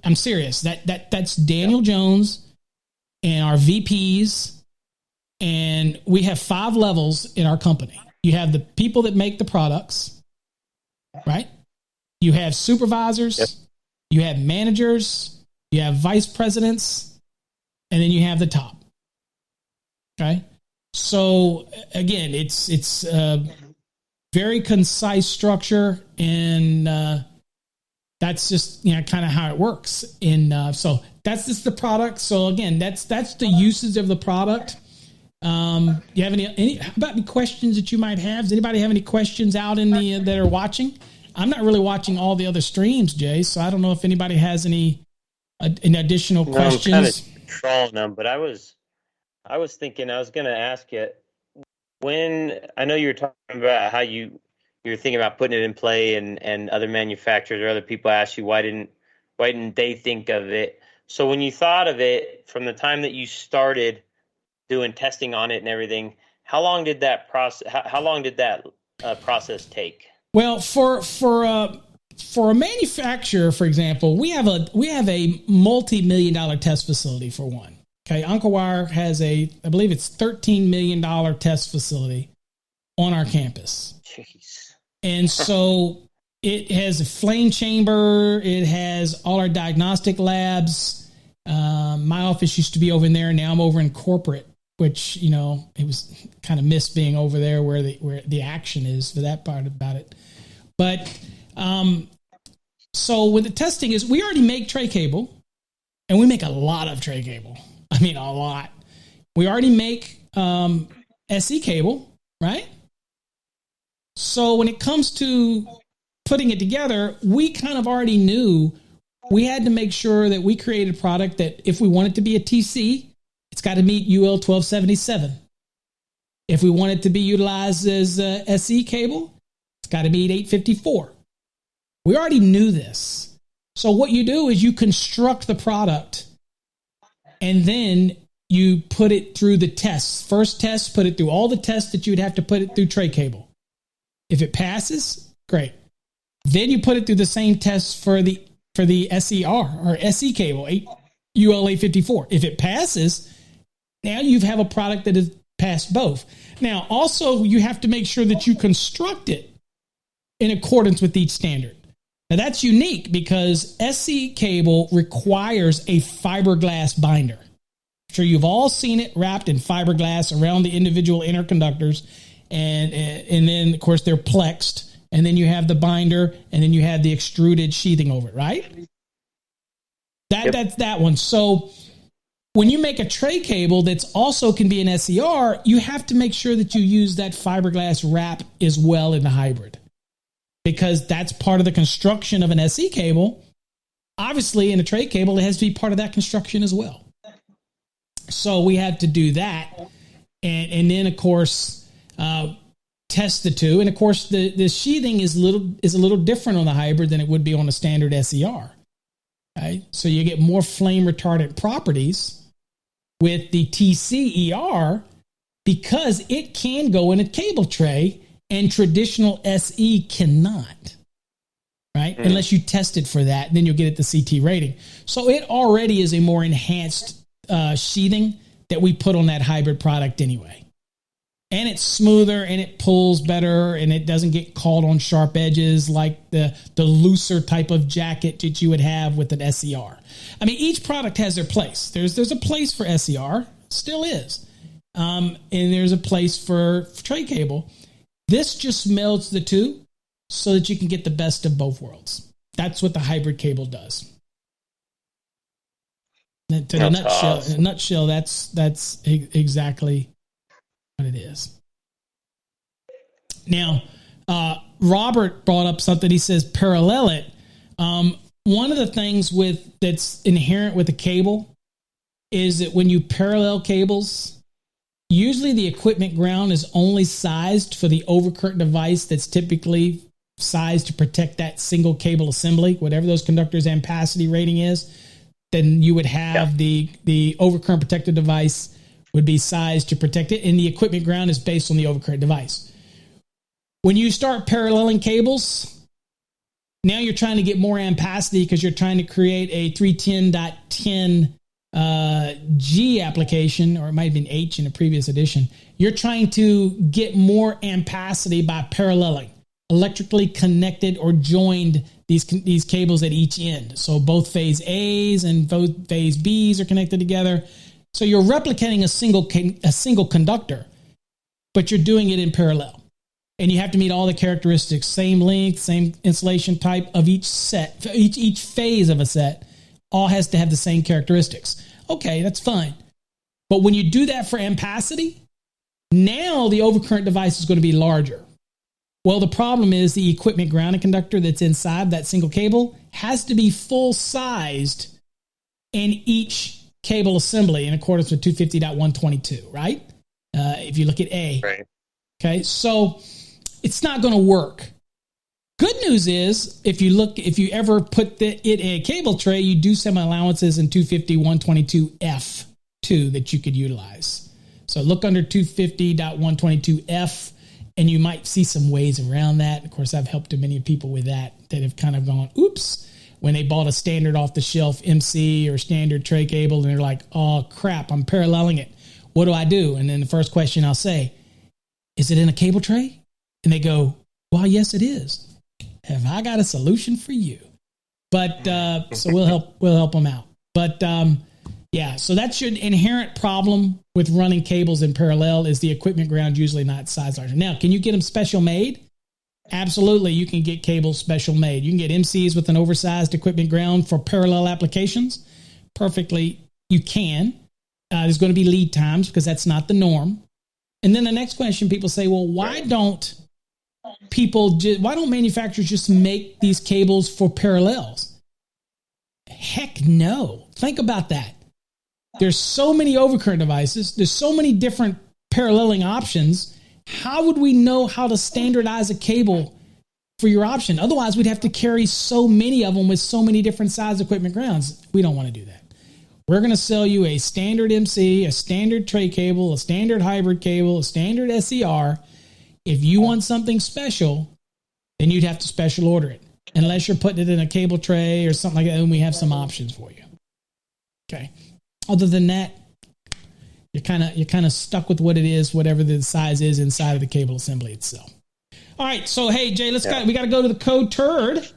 I'm serious. That's Daniel Jones and our VPs, and we have 5 levels in our company. You have the people that make the products, right? You have supervisors, yep. You have managers, you have vice presidents, and then you have the top. Okay, so again, it's very concise structure, and that's just kind of how it works. And so that's just the product. So again, that's the usage of the product. You have any how about any questions that you might have? Does anybody have any questions out in the that are watching? I'm not really watching all the other streams, Jay, so I don't know if anybody has any additional questions. I'm kind of trolling them, but I was thinking I was going to ask you, when I know you were talking about how you're thinking about putting it in play, and other manufacturers or other people ask you why didn't they think of it? So when you thought of it, from the time that you started doing testing on it and everything, how long did that process take? Well, for a manufacturer, for example, we have a multi-million-dollar test facility for one. Okay, Uncle Wire has I believe it's $13 million test facility on our campus. Jeez. And so it has a flame chamber. It has all our diagnostic labs. My office used to be over in there. Now I'm over in corporate, which, it was kind of missed being over there where the action is for that part about it. But so with the testing is, we already make tray cable, and we make a lot of tray cable. I mean, a lot. We already make SE cable, right? So when it comes to putting it together, we kind of already knew we had to make sure that we created a product that if we want it to be a TC, it's got to meet UL 1277. If we want it to be utilized as SE cable, it's got to meet 854. We already knew this. So what you do is you construct the product, and then you put it through the tests. First test, put it through all the tests that you would have to put it through tray cable. If it passes, great. Then you put it through the same tests for the SER or SE cable, UL 854. If it passes, now you have a product that has passed both. Now, also, you have to make sure that you construct it in accordance with each standard. Now, that's unique because SE cable requires a fiberglass binder. I'm sure you've all seen it wrapped in fiberglass around the individual interconductors, and then, of course, they're plexed, and then you have the binder, and then you have the extruded sheathing over it, right? That's that one. So when you make a tray cable that's also can be an SER, you have to make sure that you use that fiberglass wrap as well in the hybrid, because that's part of the construction of an SE cable. Obviously, in a tray cable, it has to be part of that construction as well. So we had to do that, and then, of course, test the two. And, of course, the sheathing is a little different on the hybrid than it would be on a standard SER. Right? So you get more flame retardant properties with the TCER because it can go in a cable tray and traditional SE cannot, right? Unless you test it for that, then you'll get it the CT rating. So it already is a more enhanced sheathing that we put on that hybrid product anyway. And it's smoother, and it pulls better, and it doesn't get caught on sharp edges like the looser type of jacket that you would have with an SER. I mean, each product has their place. There's a place for SER, still is. And there's a place for tray cable. This just melds the two so that you can get the best of both worlds. That's what the hybrid cable does. In a nutshell, that's exactly what it is. Now, Robert brought up something. He says parallel it. One of the things that's inherent with a cable is that when you parallel cables, usually the equipment ground is only sized for the overcurrent device that's typically sized to protect that single cable assembly, whatever those conductors' ampacity rating is. Then you would have the overcurrent protected device would be sized to protect it, and the equipment ground is based on the overcurrent device. When you start paralleling cables, now you're trying to get more ampacity because you're trying to create a 310.10 G application, or it might have been H in a previous edition. You're trying to get more ampacity by paralleling, electrically connected or joined these cables at each end. So both phase A's and both phase B's are connected together. So you're replicating a single conductor, but you're doing it in parallel. And you have to meet all the characteristics, same length, same insulation type of each set, each phase of a set, all has to have the same characteristics. Okay, that's fine. But when you do that for ampacity, Now the overcurrent device is going to be larger. Well, the problem is the equipment grounding conductor that's inside that single cable has to be full-sized in each cable assembly in accordance with 250.122, right? If you look at A. Right. Okay, so it's not going to work. Good news is, if you ever put it in a cable tray, you do some allowances in 250.122F2 that you could utilize. So look under 250.122F, and you might see some ways around that. Of course, I've helped many people with that have kind of gone, oops, when they bought a standard off-the-shelf MC or standard tray cable, and they're like, oh, crap, I'm paralleling it. What do I do? And then the first question I'll say, is it in a cable tray? And they go, well, yes, it is. Have I got a solution for you? But so we'll help them out. But yeah, so that's your inherent problem with running cables in parallel is the equipment ground usually not size larger. Now, can you get them special made? Absolutely, you can get cables special made. You can get MCs with an oversized equipment ground for parallel applications. Perfectly, you can. There's going to be lead times because that's not the norm. And then the next question, people say, well, why don't manufacturers just make these cables for parallels? Heck no. Think about that. There's so many overcurrent devices. There's so many different paralleling options. How would we know how to standardize a cable for your option? Otherwise, we'd have to carry so many of them with so many different size equipment grounds. We don't want to do that. We're going to sell you a standard MC, a standard tray cable, a standard hybrid cable, a standard SER. If you want something special, then you'd have to special order it. Unless you're putting it in a cable tray or something like that, and we have some options for you. Okay. Other than that, you're kind of stuck with what it is, whatever the size is inside of the cable assembly itself. All right. So hey, Jay, we got to go to the code turd.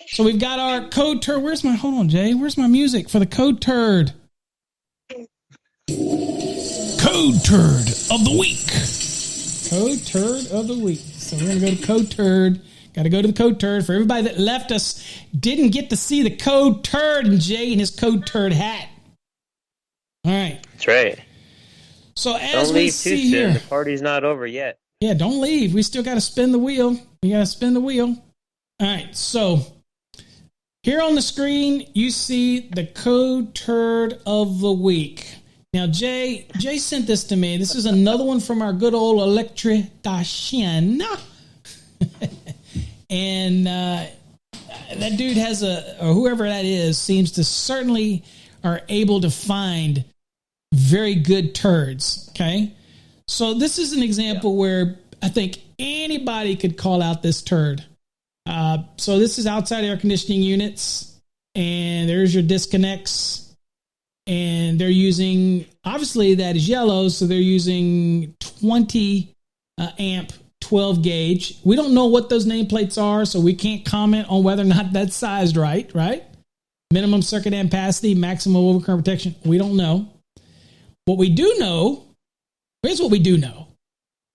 So we've got our code turd. Hold on, Jay. Where's my music for the code turd? Code turd of the week. Code turd of the week. So we're going to go to code turd. Got to go to the code turd. For everybody that left us, didn't get to see the code turd and Jay in his code turd hat. All right. That's right. So as don't we leave see too here, soon. The party's not over yet. Yeah, don't leave. We still got to spin the wheel. All right. So here on the screen, you see the code turd of the week. Now, Jay sent this to me. This is another one from our good old Electrician. And that dude has or whoever that is, seems to certainly are able to find very good turds. Okay. So this is an example where I think anybody could call out this turd. So this is outside air conditioning units, and there's your disconnects. And they're using, obviously that is yellow, so they're using 20 amp 12 gauge. We don't know what those nameplates are, so we can't comment on whether or not that's sized right? Minimum circuit ampacity, maximum overcurrent protection, we don't know. What we do know, here's what we do know.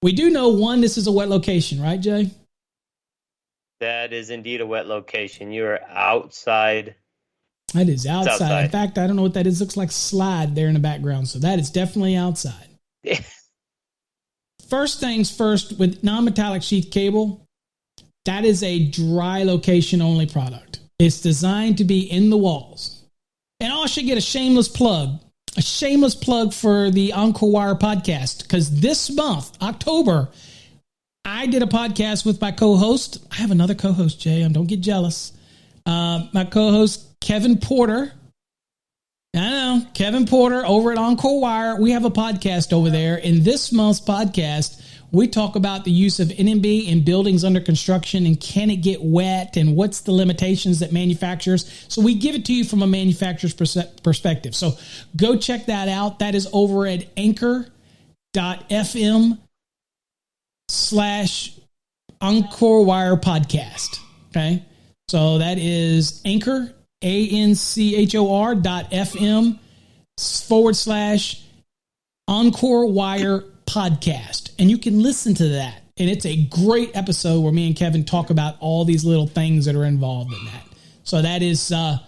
We do know, one, this is a wet location, right, Jay? That is indeed a wet location. You are outside. That is outside. In fact, I don't know what that is. It looks like slide there in the background. So that is definitely outside. First things first, with non-metallic sheath cable, that is a dry location only product. It's designed to be in the walls. And I should get a shameless plug for the Encore Wire podcast. Because this month, October, I did a podcast with my co-host. I have another co-host, Jay. Don't get jealous. My co-host, Kevin Porter. I know, Kevin Porter over at Encore Wire. We have a podcast over there. In this month's podcast, we talk about the use of NMB in buildings under construction and can it get wet and what's the limitations that manufacturers. So we give it to you from a manufacturer's perspective. So go check that out. That is over at anchor.fm/Encore Wire podcast. Okay. So that is Anchor, ANCHOR.fm/Encore Wire podcast. And you can listen to that. And it's a great episode where me and Kevin talk about all these little things that are involved in that. So that is a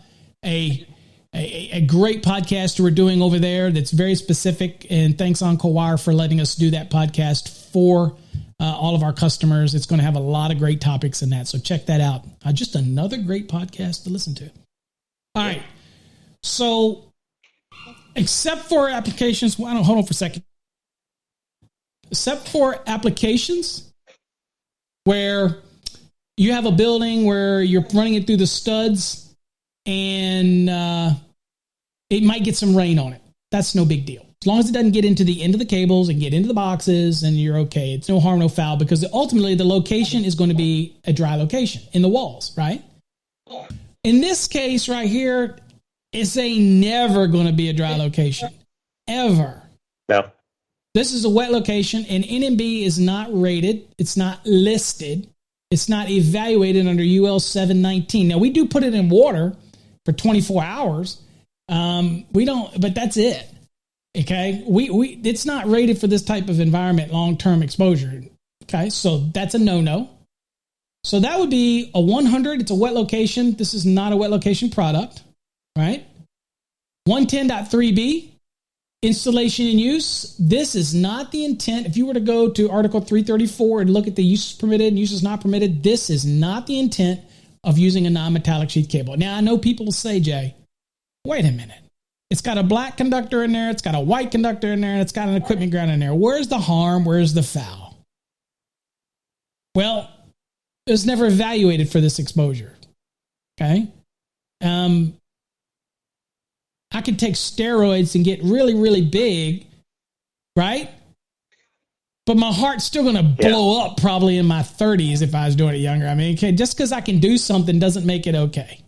a great podcast we're doing over there that's very specific. And thanks Encore Wire for letting us do that podcast for all of our customers. It's going to have a lot of great topics in that. So check that out. Just another great podcast to listen to. All right. So except for applications, hold on for a second. Except for applications where you have a building where you're running it through the studs and it might get some rain on it. That's no big deal. As long as it doesn't get into the end of the cables and get into the boxes, and you're okay. It's no harm, no foul, because ultimately the location is going to be a dry location in the walls, right? In this case right here, it's never going to be a dry location, ever. No. This is a wet location, and NMB is not rated. It's not listed. It's not evaluated under UL 719. Now, we do put it in water for 24 hours. We don't, but that's it. Okay. It's not rated for this type of environment, long-term exposure. Okay. So that's a no-no. So that would be a 100. It's a wet location. This is not a wet location product, right? 110.3b, installation and use. This is not the intent. If you were to go to Article 334 and look at the uses permitted and uses not permitted, this is not the intent of using a non-metallic sheath cable. Now, I know people will say, Jay, wait a minute. It's got a black conductor in there. It's got a white conductor in there, and it's got an equipment ground in there. Where's the harm? Where's the foul? Well, it was never evaluated for this exposure. Okay. I could take steroids and get really, really big, right? But my heart's still going to blow up probably in my 30s if I was doing it younger. I mean, okay, just because I can do something doesn't make it okay.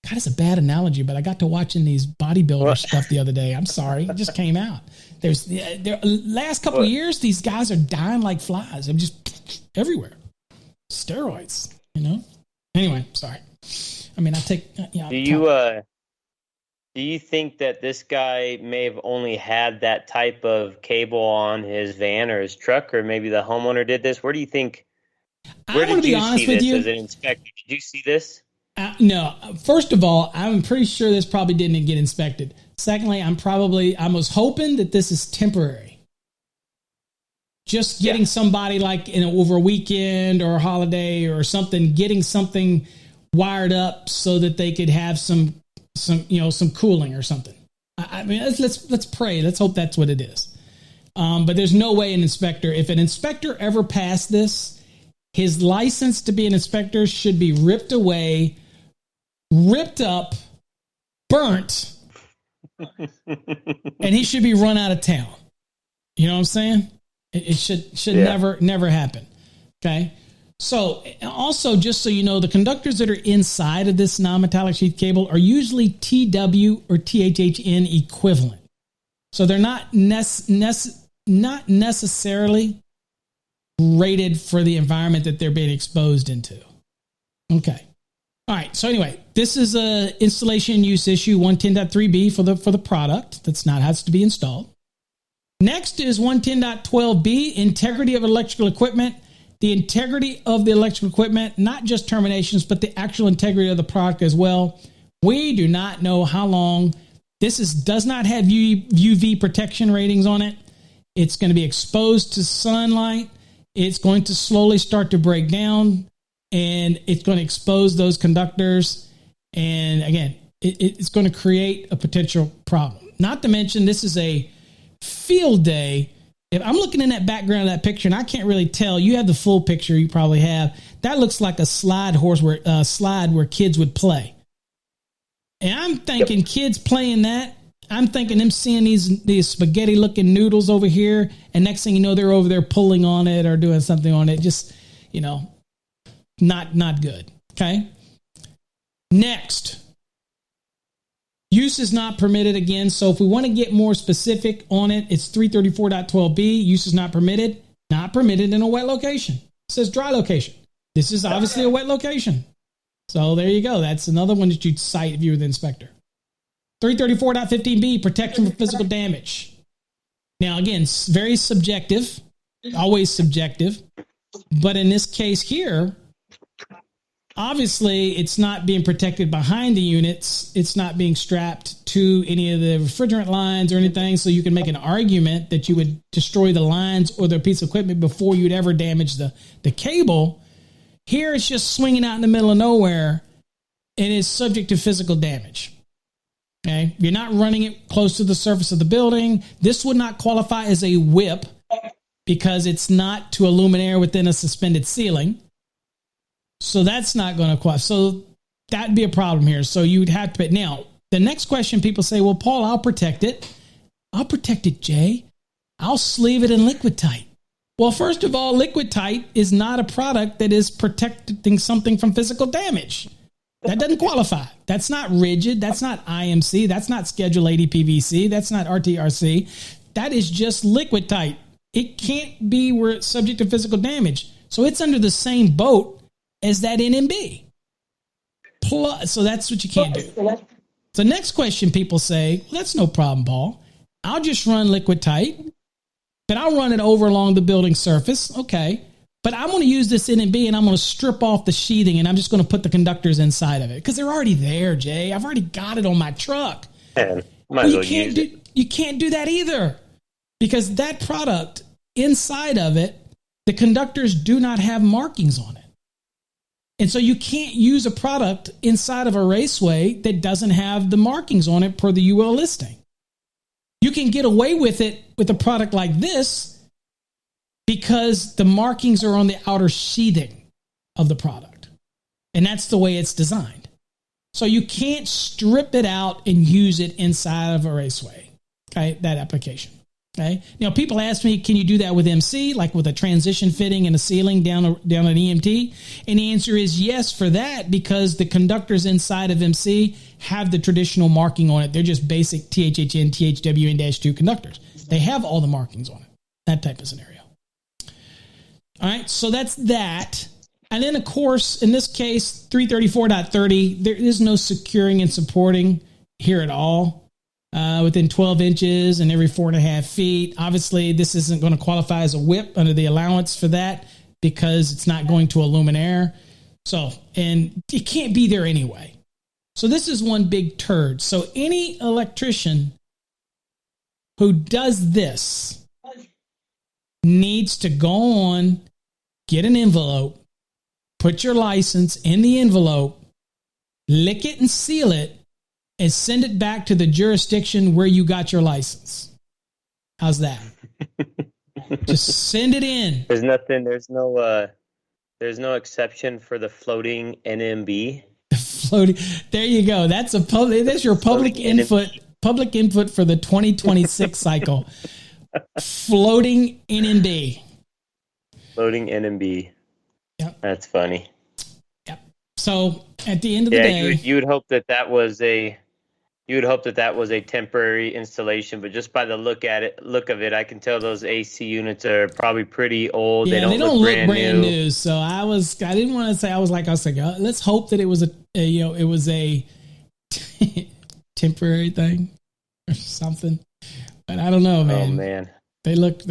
God, it's a bad analogy, but I got to watching these bodybuilder stuff the other day. I'm sorry. It just came out. Last couple of years, these guys are dying like flies. I'm just everywhere. Steroids, Anyway, sorry. I mean, I take... Do you think that this guy may have only had that type of cable on his van or his truck, or maybe the homeowner did this? Where do you think... Where did you see this as an inspector? Did you see this? No. First of all, I'm pretty sure this probably didn't get inspected. Secondly, I was hoping that this is temporary. Just getting somebody like over a weekend or a holiday or something, getting something wired up so that they could have some cooling or something. I mean, let's pray. Let's hope that's what it is. But there's no way if an inspector ever passed this, his license to be an inspector should be ripped away, ripped up, burnt, and he should be run out of town. You know what I'm saying? It should never happen. Okay. So also, just so you know, the conductors that are inside of this non-metallic sheath cable are usually TW or THHN equivalent. So they're not necessarily rated for the environment that they're being exposed into. Okay. All right. So anyway, this is a installation use issue 110.3b for the product. That's not how it's to be installed. Next is 110.12b, integrity of electrical equipment. The integrity of the electrical equipment, not just terminations, but the actual integrity of the product as well. We do not know how long. Does not have UV protection ratings on it. It's going to be exposed to sunlight. It's going to slowly start to break down, and it's going to expose those conductors. And again, it's going to create a potential problem. Not to mention, this is a field day. If I'm looking in that background of that picture, and I can't really tell, you have the full picture, you probably have. That looks like a slide where kids would play. And I'm thinking kids playing that. I'm thinking them seeing these spaghetti looking noodles over here, and next thing you know, they're over there pulling on it or doing something on it. Just, not good. Okay. Next. Use is not permitted again. So if we want to get more specific on it, it's 334.12b. Use is not permitted in a wet location. It says dry location. This is obviously a wet location. So there you go. That's another one that you'd cite if you were the inspector. 334.15b, protection from physical damage. Now, again, very subjective, always subjective. But in this case here, obviously it's not being protected behind the units. It's not being strapped to any of the refrigerant lines or anything. So you can make an argument that you would destroy the lines or the piece of equipment before you'd ever damage the cable. Here it's just swinging out in the middle of nowhere and is subject to physical damage. Okay. You're not running it close to the surface of the building. This would not qualify as a whip because it's not to a luminaire within a suspended ceiling. So that's not going to qualify. So that'd be a problem here. So you would have to pay. Now, the next question people say, well, Paul, I'll protect it. I'll protect it, Jay. I'll sleeve it in liquid tight. Well, first of all, liquid tight is not a product that is protecting something from physical damage. That doesn't qualify. That's not rigid. That's not IMC. That's not Schedule 80 PVC. That's not RTRC. That is just liquid tight. It can't be where it's subject to physical damage. So it's under the same boat as that NMB. Plus, so that's what you can't do. So next question people say, well, that's no problem, Paul. I'll just run liquid tight, but I'll run it over along the building surface. Okay. But I'm going to use this NMB and I'm going to strip off the sheathing and I'm just going to put the conductors inside of it because they're already there, Jay. I've already got it on my truck. Man, might as well use it. You can't do that either because that product inside of it, the conductors do not have markings on it. And so you can't use a product inside of a raceway that doesn't have the markings on it per the UL listing. You can get away with it with a product like this because the markings are on the outer sheathing of the product. And that's the way it's designed. So you can't strip it out and use it inside of a raceway. Okay, that application. Okay. Now people ask me, can you do that with MC, like with a transition fitting and a ceiling down an EMT? And the answer is yes for that because the conductors inside of MC have the traditional marking on it. They're just basic THHN, THWN-2 conductors. They have all the markings on it. That type of scenario. All right, so that's that. And then, of course, in this case, 334.30, there is no securing and supporting here at all within 12 inches and every 4.5 feet. Obviously, this isn't going to qualify as a whip under the allowance for that because it's not going to a luminaire. So, and it can't be there anyway. So this is one big turd. So any electrician who does this needs to go on, get an envelope, put your license in the envelope, lick it and seal it, and send it back to the jurisdiction where you got your license. How's that? Just send it in. There's no exception for the floating NMB. Floating. There you go. That's your public input. Public input for the 2026 cycle. Floating NMB. Floating NMB. Yep. That's funny. Yep. So at the end of the day, you would hope that was a temporary installation, but just by the look of it, I can tell those AC units are probably pretty old. Yeah, they don't look brand new. So I didn't want to say. I was like, let's hope that it was a temporary thing or something. But I don't know, man. Oh man, they look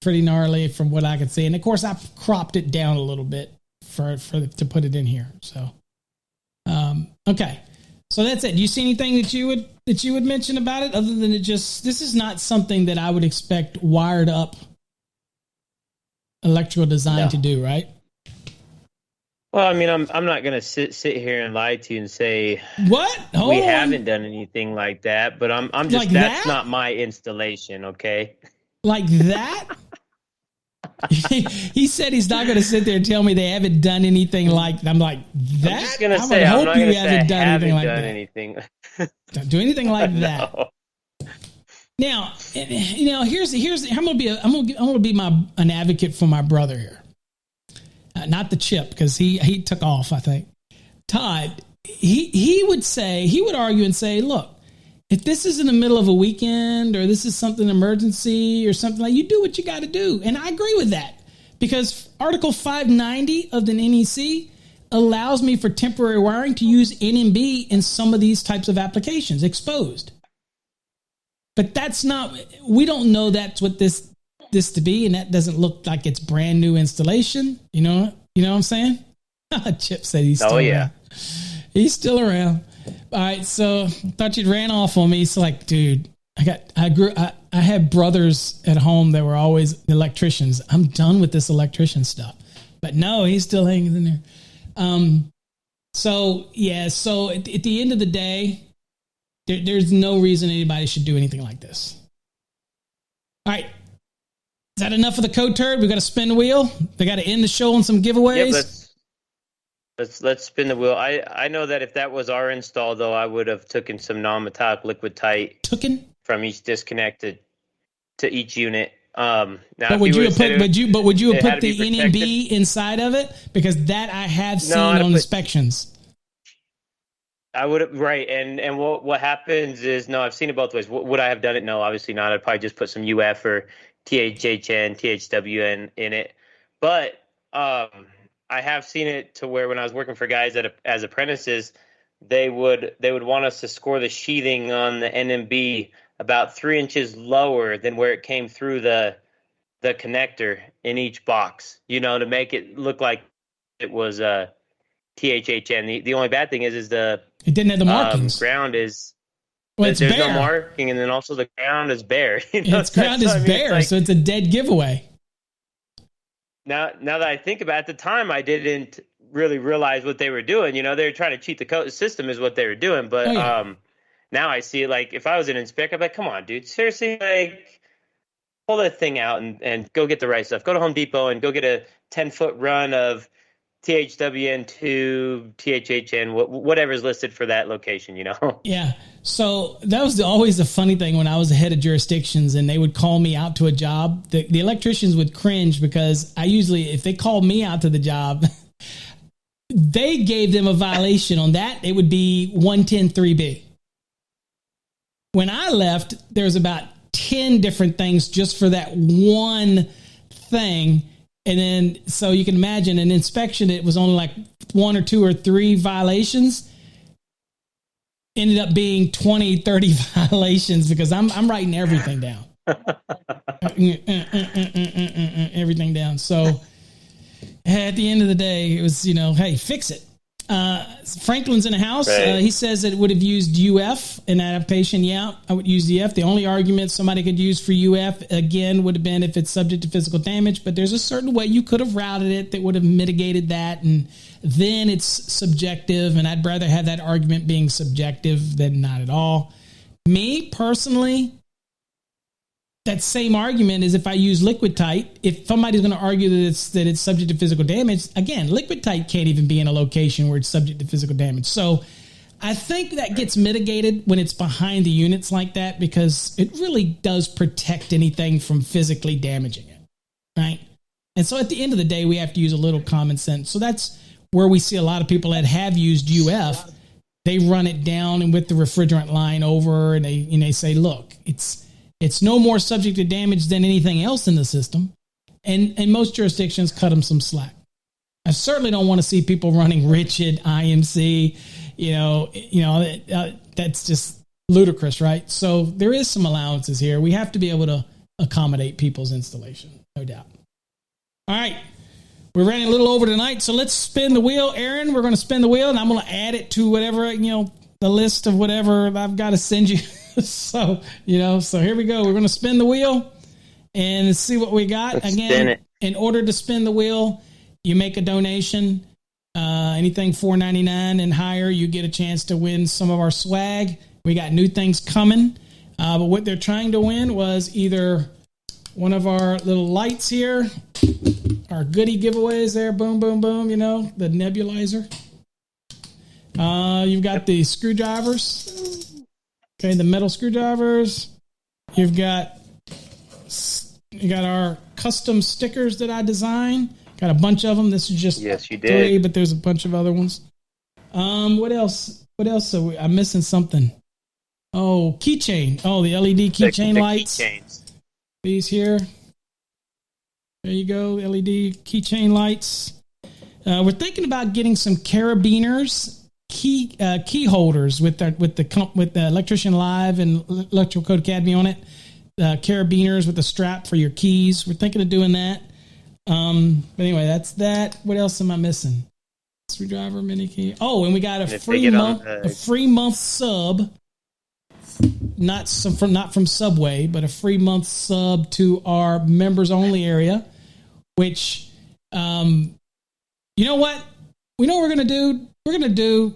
pretty gnarly from what I could see, and of course I cropped it down a little bit to put it in here. So, okay, so that's it. Do you see anything that you would mention about it other than this is not something that I would expect wired up electrical design to do, right? Well, I mean, I'm not going to sit here and lie to you and say what we haven't done anything like that, but I'm just like that's that? not my installation, okay? Like that? He said he's not going to sit there and tell me they haven't done anything like that. I'm like that. I'm just going to say I'm not going to say I haven't done anything. Don't do anything like that. No. Now, here's I'm going to be an advocate for my brother here. Not the Chip, because he took off, I think. Todd, he would argue and say, look, if this is in the middle of a weekend or this is something emergency or something like, you do what you got to do. And I agree with that because Article 590 of the NEC allows me for temporary wiring to use NMB in some of these types of applications, exposed. But we don't know that's what this to be, and that doesn't look like it's brand new installation. You know what I'm saying? Chip said he's still around. He's still around. All right, so I thought you'd ran off on me. It's like, dude, I had brothers at home that were always electricians. I'm done with this electrician stuff. But no, he's still hanging in there. So at the end of the day, there's no reason anybody should do anything like this. All right. Is that enough of the code turd? We got to spin the wheel. They got to end the show on some giveaways. Yep, let's spin the wheel. I know that if that was our install, though, I would have taken some non-metallic liquid tight from each disconnect to each unit. Now, but would you have put the NMB inside of it? Because that I have seen on inspections. I would have, right, and what happens is, no, I've seen it both ways. Would I have done it? No, obviously not. I'd probably just put some UF or THHN, THWN in it. But I have seen it to where when I was working for guys as apprentices, they would want us to score the sheathing on the NMB about 3 inches lower than where it came through the connector in each box, to make it look like it was THHN. The only bad thing is it didn't have the markings. Ground is there's bare. No marking, and then also the ground is bare. Its ground is bare, so it's a dead giveaway. Now that I think about it, at the time, I didn't really realize what they were doing. They were trying to cheat the code system is what they were doing. But now I see it. Like, if I was an inspector, I'd be like, come on, dude, seriously, like, pull that thing out and go get the right stuff. Go to Home Depot and go get a 10-foot run of THWN2, THHN, whatever's listed for that location, Yeah. So that was always the funny thing when I was the head of jurisdictions and they would call me out to a job. The electricians would cringe because if they called me out to the job, they gave them a violation on that. It would be 110.3B. When I left, there was about 10 different things just for that one thing. And then, so you can imagine an inspection, it was only like 1 or 2 or 3 violations. Ended up being 20, 30 violations because I'm writing everything down. Everything down. So at the end of the day, it was, hey, fix it. Franklin's in the house. Right. He says that it would have used UF in adaptation. Yeah, I would use UF. The only argument somebody could use for UF, again, would have been if it's subject to physical damage. But there's a certain way you could have routed it that would have mitigated that. And then it's subjective. And I'd rather have that argument being subjective than not at all. Me, personally, that same argument is if I use liquid tight. If somebody's going to argue that it's subject to physical damage, again, liquid tight can't even be in a location where it's subject to physical damage. So I think that gets mitigated when it's behind the units like that because it really does protect anything from physically damaging it, right? And so at the end of the day, we have to use a little common sense. So that's where we see a lot of people that have used UF. They run it down and with the refrigerant line over, and they say, look, it's no more subject to damage than anything else in the system. And most jurisdictions cut them some slack. I certainly don't want to see people running rigid IMC. That's just ludicrous, right? So there is some allowances here. We have to be able to accommodate people's installation, no doubt. All right. We're running a little over tonight, so let's spin the wheel. Aaron, we're going to spin the wheel, and I'm going to add it to whatever, the list of whatever I've got to send you. So here we go. We're going to spin the wheel and see what we got. Let's Again, in order to spin the wheel, you make a donation. Anything $4.99 and higher, you get a chance to win some of our swag. We got new things coming. But what they're trying to win was either one of our little lights here, our goodie giveaways there, boom, boom, boom, the nebulizer. You've got the screwdrivers. Okay, the metal screwdrivers. You got our custom stickers that I designed. Got a bunch of them. This is just 3, but there's a bunch of other ones. What else? I'm missing something. Oh, keychain. Oh, the LED keychain lights. Keychains. These here. There you go, LED keychain lights. We're thinking about getting some carabiners. Key holders with the Electrician Live and Electrical Code Academy on it. Carabiners with a strap for your keys. We're thinking of doing that. But anyway, that's that. What else am I missing? Screwdriver, mini key. Oh, and we got And a if they free month sub. Not from Subway, but a free month sub to our members only area. Which, you know what? We know what we're gonna do. We're gonna do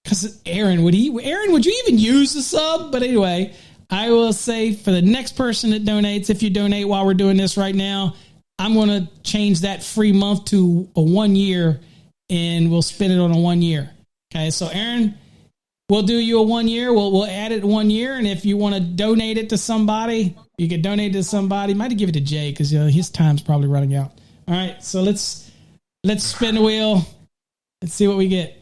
because Aaron, would you even use the sub? But anyway, I will say for the next person that donates, if you donate while we're doing this right now, I'm going to change that free month to a 1 year, and we'll spend it on a 1 year. Okay, so Aaron, we'll do you a 1 year. We'll add it 1 year, and if you want to donate it to somebody, you can donate it to somebody. Might give it to Jay because his time's probably running out. All right, so let's spin the wheel. Let's see what we get.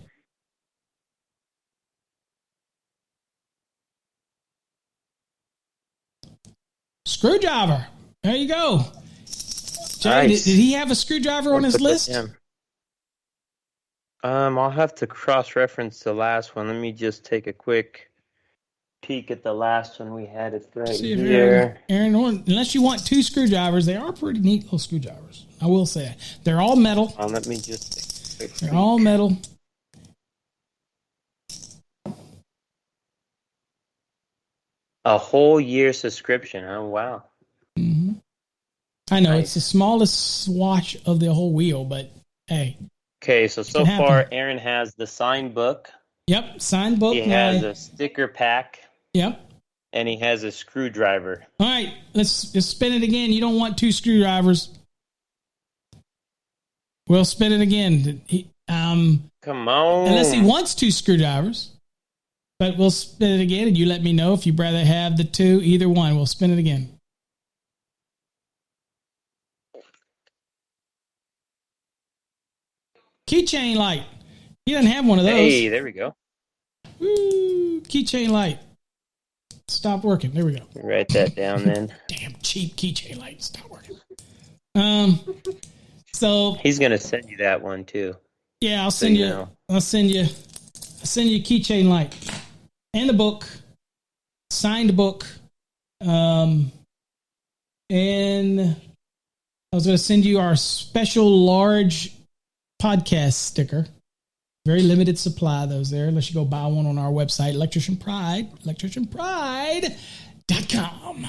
Screwdriver. There you go. Jay, Nice. did he have a screwdriver on his list? I'll have to cross-reference the last one. Let me just take a quick peek at the last one we had. It right here. Aaron, unless you want 2 screwdrivers, they are pretty neat little screwdrivers. I will say that. They're all metal. Let me just take a quick They're peek. all metal. A whole year subscription. Oh, wow. Mm-hmm. I know Nice. it's the smallest swatch of the whole wheel, but hey. Okay, so can happen. far, Aaron has the signed book. Yep, signed book. He has a sticker pack. Yep. And he has a screwdriver. All right, let's just spin it again. You don't want 2 screwdrivers. We'll spin it again. Come on. Unless he wants 2 screwdrivers. But we'll spin it again, and you let me know if you'd rather have the 2. Either one. We'll spin it again. Keychain light. He doesn't have one of those. Hey, there we go. Woo, keychain light. Stop working. There we go. Write that down then. Damn cheap keychain light. Stop working. So He's going to send you that one too. yeah, I'll send you a keychain light and a book, signed book. And I was going to send you our special large podcast sticker. Very limited supply of those there, unless you go buy one on our website, electricianpride.com.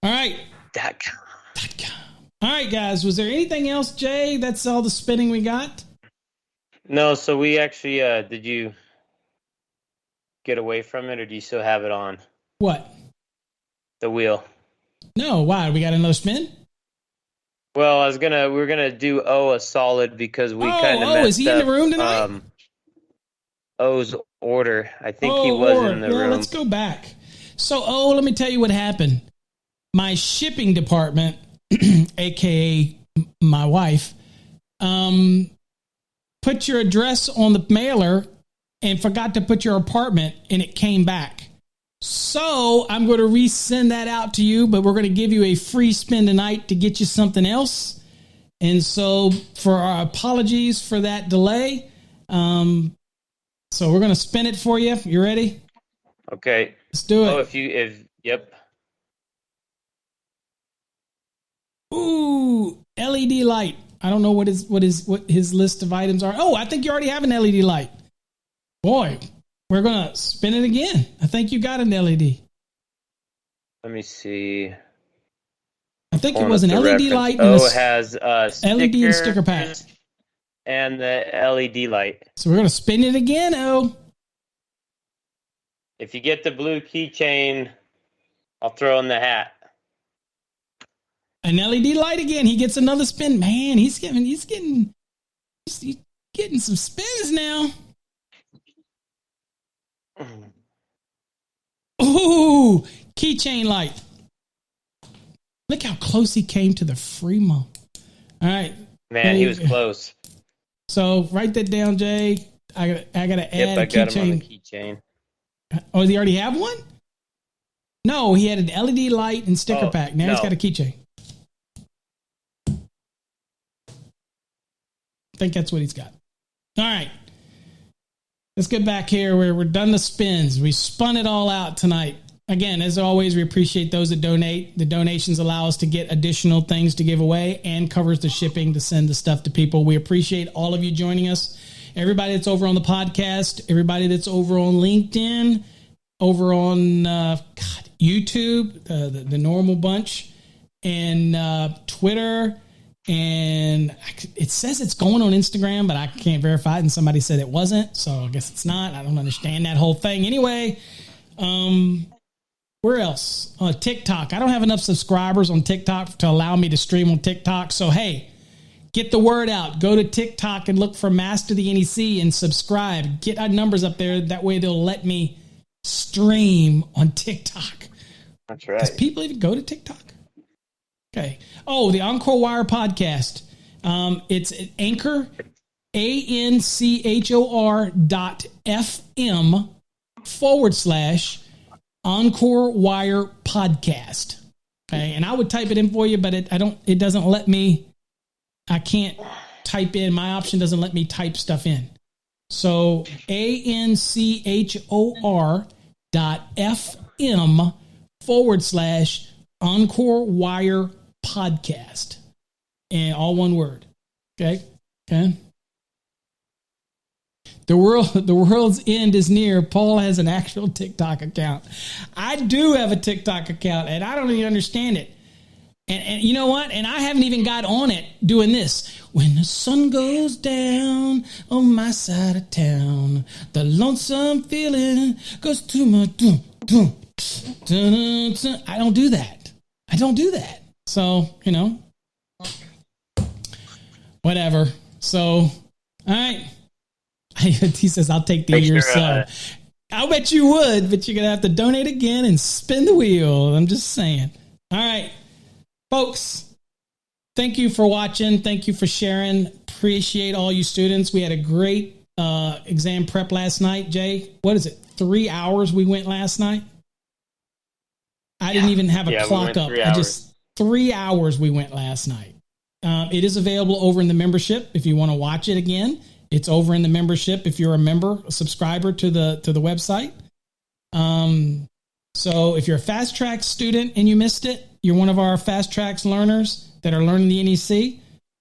All right. .com. All right, guys. Was there anything else, Jay? That's all the spinning we got? No, so we actually, did you get away from it, or do you still have it on? What? The wheel. No, why? We got another spin? Well, we were gonna do O a solid because we kind of messed up. Is he in the room tonight? O's order. I think he was in the room. Let's go back. So, let me tell you what happened. My shipping department, aka my wife, put your address on the mailer and forgot to put your apartment, and it came back. So I'm going to resend that out to you, but we're going to give you a free spin tonight to get you something else. And so for our apologies for that delay. So we're going to spin it for you. You ready? Okay. Let's do it. Oh, yep. Ooh, LED light. I don't know what his list of items are. Oh, I think you already have an LED light. Boy, we're going to spin it again. I think you got an LED. Let me see. I think it was an LED light. And it has LED and sticker pack. And the LED light. So we're going to spin it again, If you get the blue keychain, I'll throw in the hat. An LED light again. He gets another spin. Man, he's getting some spins now. Ooh, keychain light. Look how close he came to the free month. All right. Man, he was close. So write that down, Jay. I gotta add I a got him on the keychain. keychain. Oh, does he already have one? No, he had an LED light and sticker pack. Now he's got a keychain. I think that's what he's got. All right. Let's get back here. We're done the spins. We spun it all out tonight. again, as always, we appreciate those that donate. The donations allow us to get additional things to give away and covers the shipping to send the stuff to people. We appreciate all of you joining us. Everybody that's over on the podcast, everybody that's over on LinkedIn, over on YouTube, the normal bunch, and Twitter. And it says it's going on Instagram, but I can't verify it. And somebody said it wasn't, so I guess it's not. I don't understand that whole thing. Anyway, where else? TikTok. I don't have enough subscribers on TikTok to allow me to stream on TikTok. So, hey, get the word out. Go to TikTok and look for Master the NEC and subscribe. Get our numbers up there. That way they'll let me stream on TikTok. That's right. Does people even go to TikTok? Okay. Oh, the Encore Wire podcast. It's at Anchor, ANCHOR.FM/Encore Wire podcast. Okay. And I would type it in for you, but it doesn't let me, I can't type in. My option doesn't let me type stuff in. So ANCHOR.FM/Encore Wire podcast, and all one word. Okay. The world's end is near. Paul has an actual TikTok account. I do have a TikTok account, and I don't even understand it. And you know what? And I haven't even got on it doing this. When the sun goes down on my side of town, the lonesome feeling goes to my doom. I don't do that. So, whatever. So, all right. He says, I'll take the year sub. I'll bet you would, but you're going to have to donate again and spin the wheel. I'm just saying. All right, folks, thank you for watching. Thank you for sharing. Appreciate all you students. We had a great exam prep last night. Jay, what is it? 3 hours we went last night? I didn't even have a clock up. 3 hours we went last night. It is available over in the membership. If you want to watch it again, it's over in the membership. If you're a member, a subscriber to the website. So if you're a Fast Track student and you missed it, you're one of our Fast Tracks learners that are learning the NEC,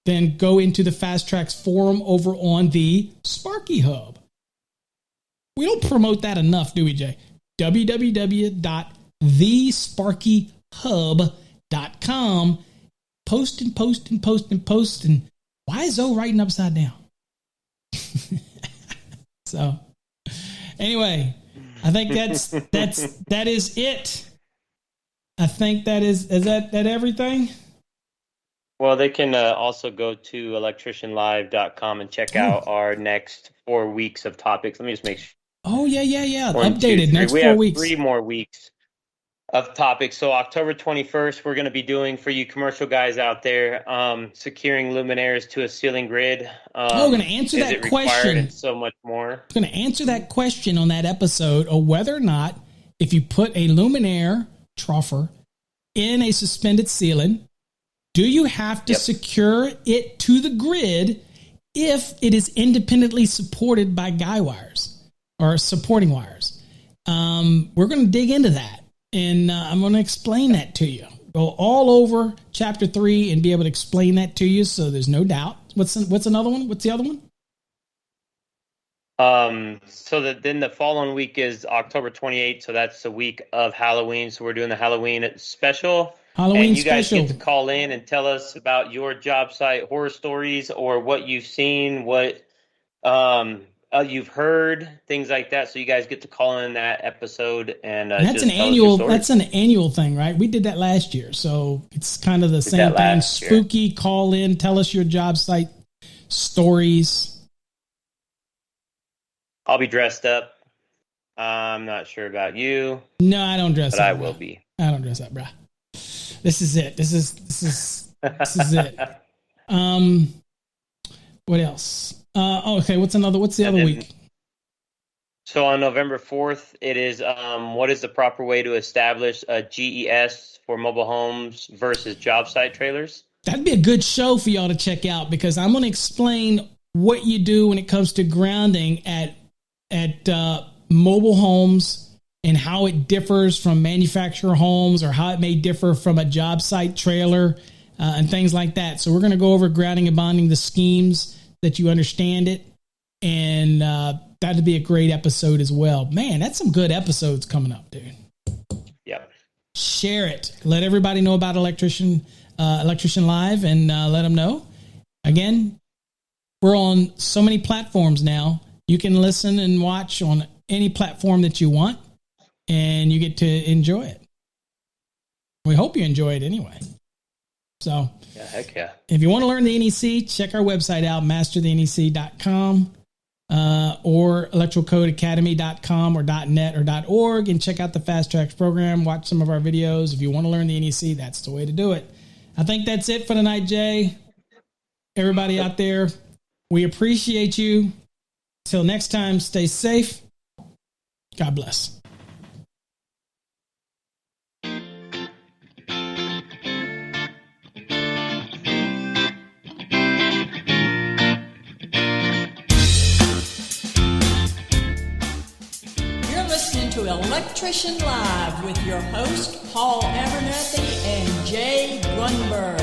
then go into the Fast Tracks forum over on the Sparky Hub. We don't promote that enough, do we, Jay? www.thesparkyhub.com. Post. And why is O writing upside down? So anyway, I think that is it. I think is that everything? Well, they can also go to electricianlive.com and check out our next 4 weeks of topics. Let me just make sure. Oh, yeah. Updated next 4 weeks. 3 more weeks of topics. So October 21st, we're going to be doing, for you commercial guys out there, securing luminaires to a ceiling grid. We're going to answer that question. And so much more. We're going to answer that question on that episode of whether or not, if you put a luminaire troffer in a suspended ceiling, do you have to secure it to the grid if it is independently supported by guy wires or supporting wires? We're going to dig into that. And I'm going to explain that to you. Go all over chapter 3 and be able to explain that to you, so there's no doubt. What's another one? What's the other one? Then the following week is October 28th, so that's the week of Halloween. So we're doing the Halloween special. And you guys get to call in and tell us about your job site horror stories or what you've seen, what you've heard, things like that. So you guys get to call in that episode, and that's an annual thing, right? We did that last year, so it's kind of the same thing. Spooky, call in, tell us your job site stories. I'll be dressed up. I'm not sure about you. No, I don't dress up. But I will be. I don't dress up, bruh. This is it. This is it. What else? Okay, what's the other week? So on November 4th, it is what is the proper way to establish a GES for mobile homes versus job site trailers? That'd be a good show for y'all to check out, because I'm going to explain what you do when it comes to grounding at mobile homes and how it differs from manufacturer homes or how it may differ from a job site trailer and things like that. So we're going to go over grounding and bonding, the schemes, that you understand it. And that'd be a great episode as well. Man, that's some good episodes coming up, dude. Yep. Share it. Let everybody know about Electrician Live, and let them know. Again, we're on so many platforms now. You can listen and watch on any platform that you want, and you get to enjoy it. We hope you enjoy it anyway. So, yeah, heck yeah. If you want to learn the NEC, check our website out, masterthenec.com or electrocodecademy.com or .net or .org, and check out the Fast Tracks program. Watch some of our videos. If you want to learn the NEC, that's the way to do it. I think that's it for tonight, Jay. Everybody out there, we appreciate you. Till next time, stay safe. God bless. To Electrician Live with your host, Paul Abernathy and Jay Grunberg.